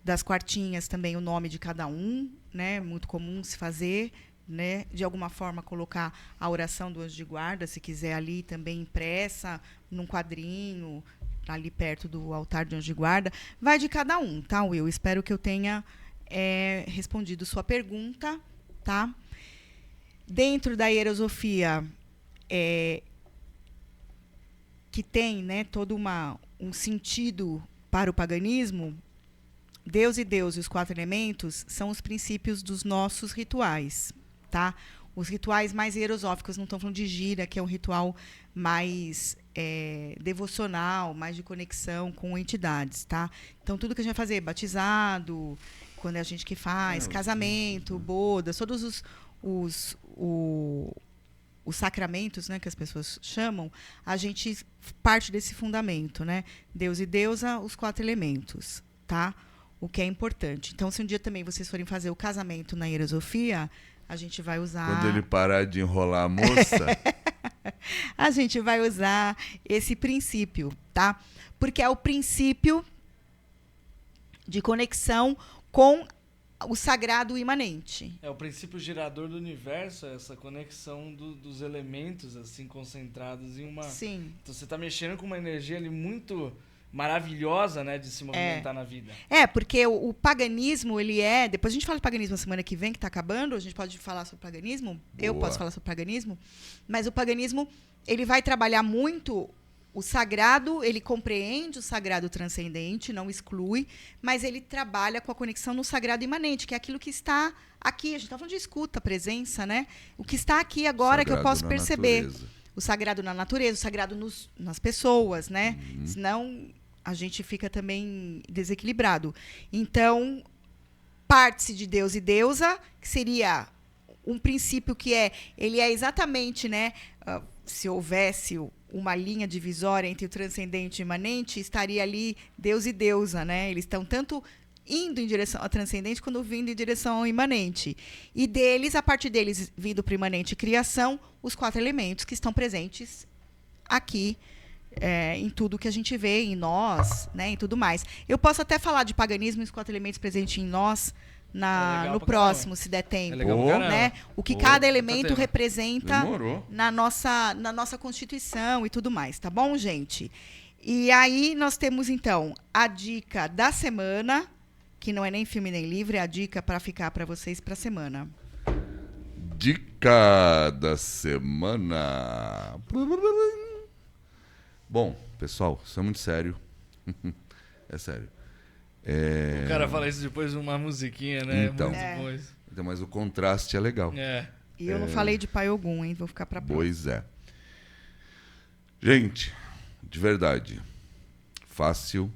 das quartinhas também o nome de cada um, né? Muito comum se fazer, né? De alguma forma colocar a oração do anjo de guarda, se quiser ali também impressa num quadrinho, ali perto do altar de anjo de guarda. Vai de cada um, tá, Will? Espero que eu tenha respondido sua pergunta, tá? Dentro da hierosofia, que tem, né, todo um sentido para o paganismo, Deus e Deus e os 4 elementos são os princípios dos nossos rituais, tá? Os rituais mais hierosóficos, não estão falando de gira, que é um ritual mais devocional, mais de conexão com entidades, tá? Então, tudo que a gente vai fazer, batizado, quando é a gente que faz, casamento, bodas, todos os sacramentos, né, que as pessoas chamam, a gente parte desse fundamento, né? Deus e deusa, os 4 elementos, tá? O que é importante. Então, se um dia também vocês forem fazer o casamento na hierosofia, a gente vai usar... Quando ele parar de enrolar a moça... a gente vai usar esse princípio, tá? Porque é o princípio de conexão com o sagrado imanente. É o princípio gerador do universo, essa conexão dos elementos assim concentrados em uma... Sim. Então você está mexendo com uma energia ali muito maravilhosa, né, de se movimentar na vida. Porque o paganismo, ele depois a gente fala de paganismo na semana que vem, que está acabando, a gente pode falar sobre paganismo, Boa. eu posso falar sobre paganismo, mas o paganismo, ele vai trabalhar muito o sagrado, ele compreende o sagrado transcendente, não exclui, mas ele trabalha com a conexão no sagrado imanente, que é aquilo que está aqui, a gente está falando de escuta, presença, né? O que está aqui agora, que eu posso perceber. Natureza. O sagrado na natureza, o sagrado nas pessoas, né? Senão a gente fica também desequilibrado. Então, parte-se de Deus e deusa, que seria um princípio que ele é exatamente, né? Se houvesse uma linha divisória entre o transcendente e o imanente, estaria ali Deus e deusa, né? Eles estão tanto indo em direção ao transcendente quanto vindo em direção ao imanente. E deles, a partir deles, vindo para o imanente criação, os 4 elementos que estão presentes aqui, em tudo que a gente vê, em nós, né, em tudo mais. Eu posso até falar de paganismo e os 4 elementos presentes em nós no próximo, se der tempo. Né? O que cada elemento representa na nossa Constituição e tudo mais, tá bom, gente? E aí nós temos, então, a dica da semana, que não é nem filme nem livro, é a dica para ficar para vocês para a semana. Dica da semana. Bom, pessoal, isso é muito sério. É sério. O cara fala isso depois de uma musiquinha, né? Então, muito depois. Mas o contraste é legal. E eu não falei de Pai Ogum, hein? Vou ficar para próxima. Pois é. Gente, de verdade, fácil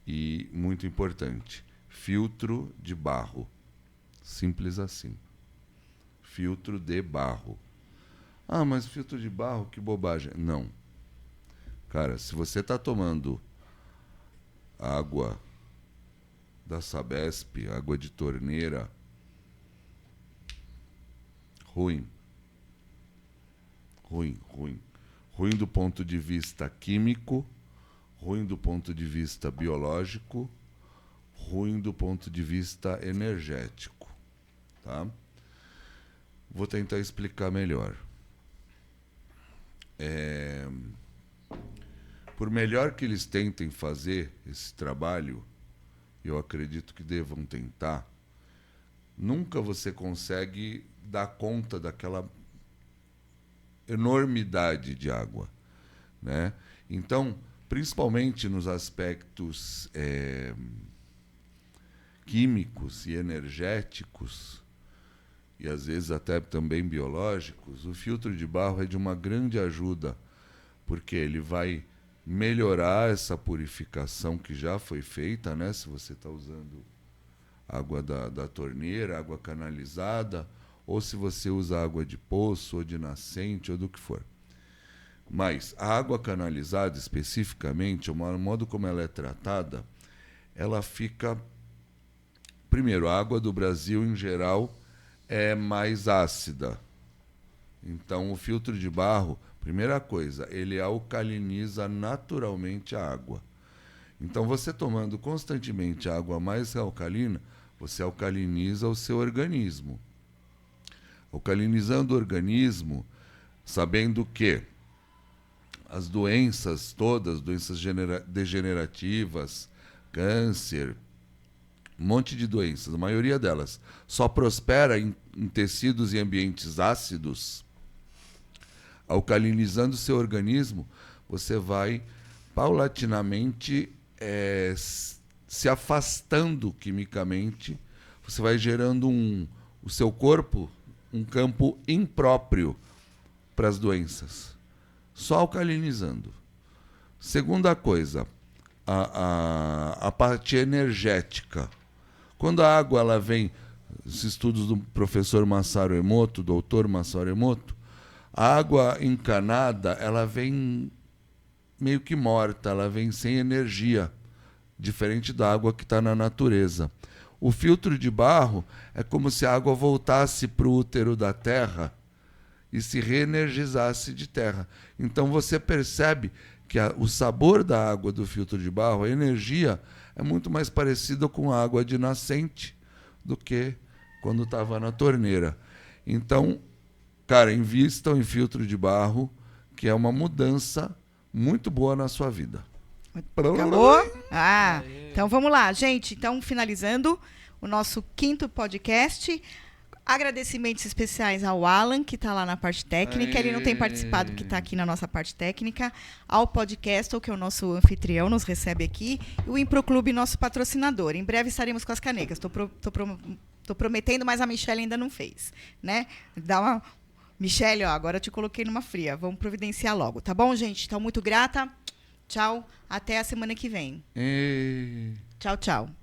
e muito importante. Filtro de barro. Simples assim. Filtro de barro. Ah, mas filtro de barro, que bobagem. Não. Cara, se você está tomando água da Sabesp, água de torneira, ruim. Ruim do ponto de vista químico, ruim do ponto de vista biológico, ruim do ponto de vista energético. Tá? Vou tentar explicar melhor. Por melhor que eles tentem fazer esse trabalho, eu acredito que devam tentar, nunca você consegue dar conta daquela enormidade de água, né? Então, principalmente nos aspectos químicos e energéticos, e às vezes até também biológicos, o filtro de barro é de uma grande ajuda, porque ele vai melhorar essa purificação que já foi feita, né? Se você está usando água da torneira, água canalizada, ou se você usa água de poço, ou de nascente, ou do que for. Mas a água canalizada, especificamente, o modo como ela é tratada, ela fica... Primeiro, a água do Brasil, em geral, é mais ácida. Então, o filtro de barro, primeira coisa, ele alcaliniza naturalmente a água. Então, você tomando constantemente água mais alcalina, você alcaliniza o seu organismo. Alcalinizando o organismo, sabendo que as doenças todas, doenças degenerativas, câncer, um monte de doenças, a maioria delas, só prospera em tecidos e ambientes ácidos. Alcalinizando o seu organismo, você vai paulatinamente se afastando quimicamente, você vai gerando o seu corpo um campo impróprio para as doenças. Só alcalinizando. Segunda coisa, a parte energética. Quando a água ela vem, os estudos do professor Masaru Emoto, doutor Masaru Emoto, a água encanada ela vem meio que morta, ela vem sem energia, diferente da água que está na natureza. O filtro de barro é como se a água voltasse para o útero da terra e se reenergizasse de terra. Então você percebe que o sabor da água do filtro de barro, a energia, é muito mais parecida com a água de nascente do que quando estava na torneira. Então, cara, invistam em filtro de barro, que é uma mudança muito boa na sua vida. Acabou? Então vamos lá, gente. Então, finalizando o nosso 5º podcast. Agradecimentos especiais ao Alan, que está lá na parte técnica. Ele não tem participado, que está aqui na nossa parte técnica. Ao Podcast, que é o nosso anfitrião, nos recebe aqui. E o Improclube, nosso patrocinador. Em breve estaremos com as canecas. Tô prometendo, mas a Michelle ainda não fez, né? Dá uma... Michelle, ó, agora eu te coloquei numa fria. Vamos providenciar logo, tá bom, gente? Estou muito grata. Tchau. Até a semana que vem. Tchau, tchau.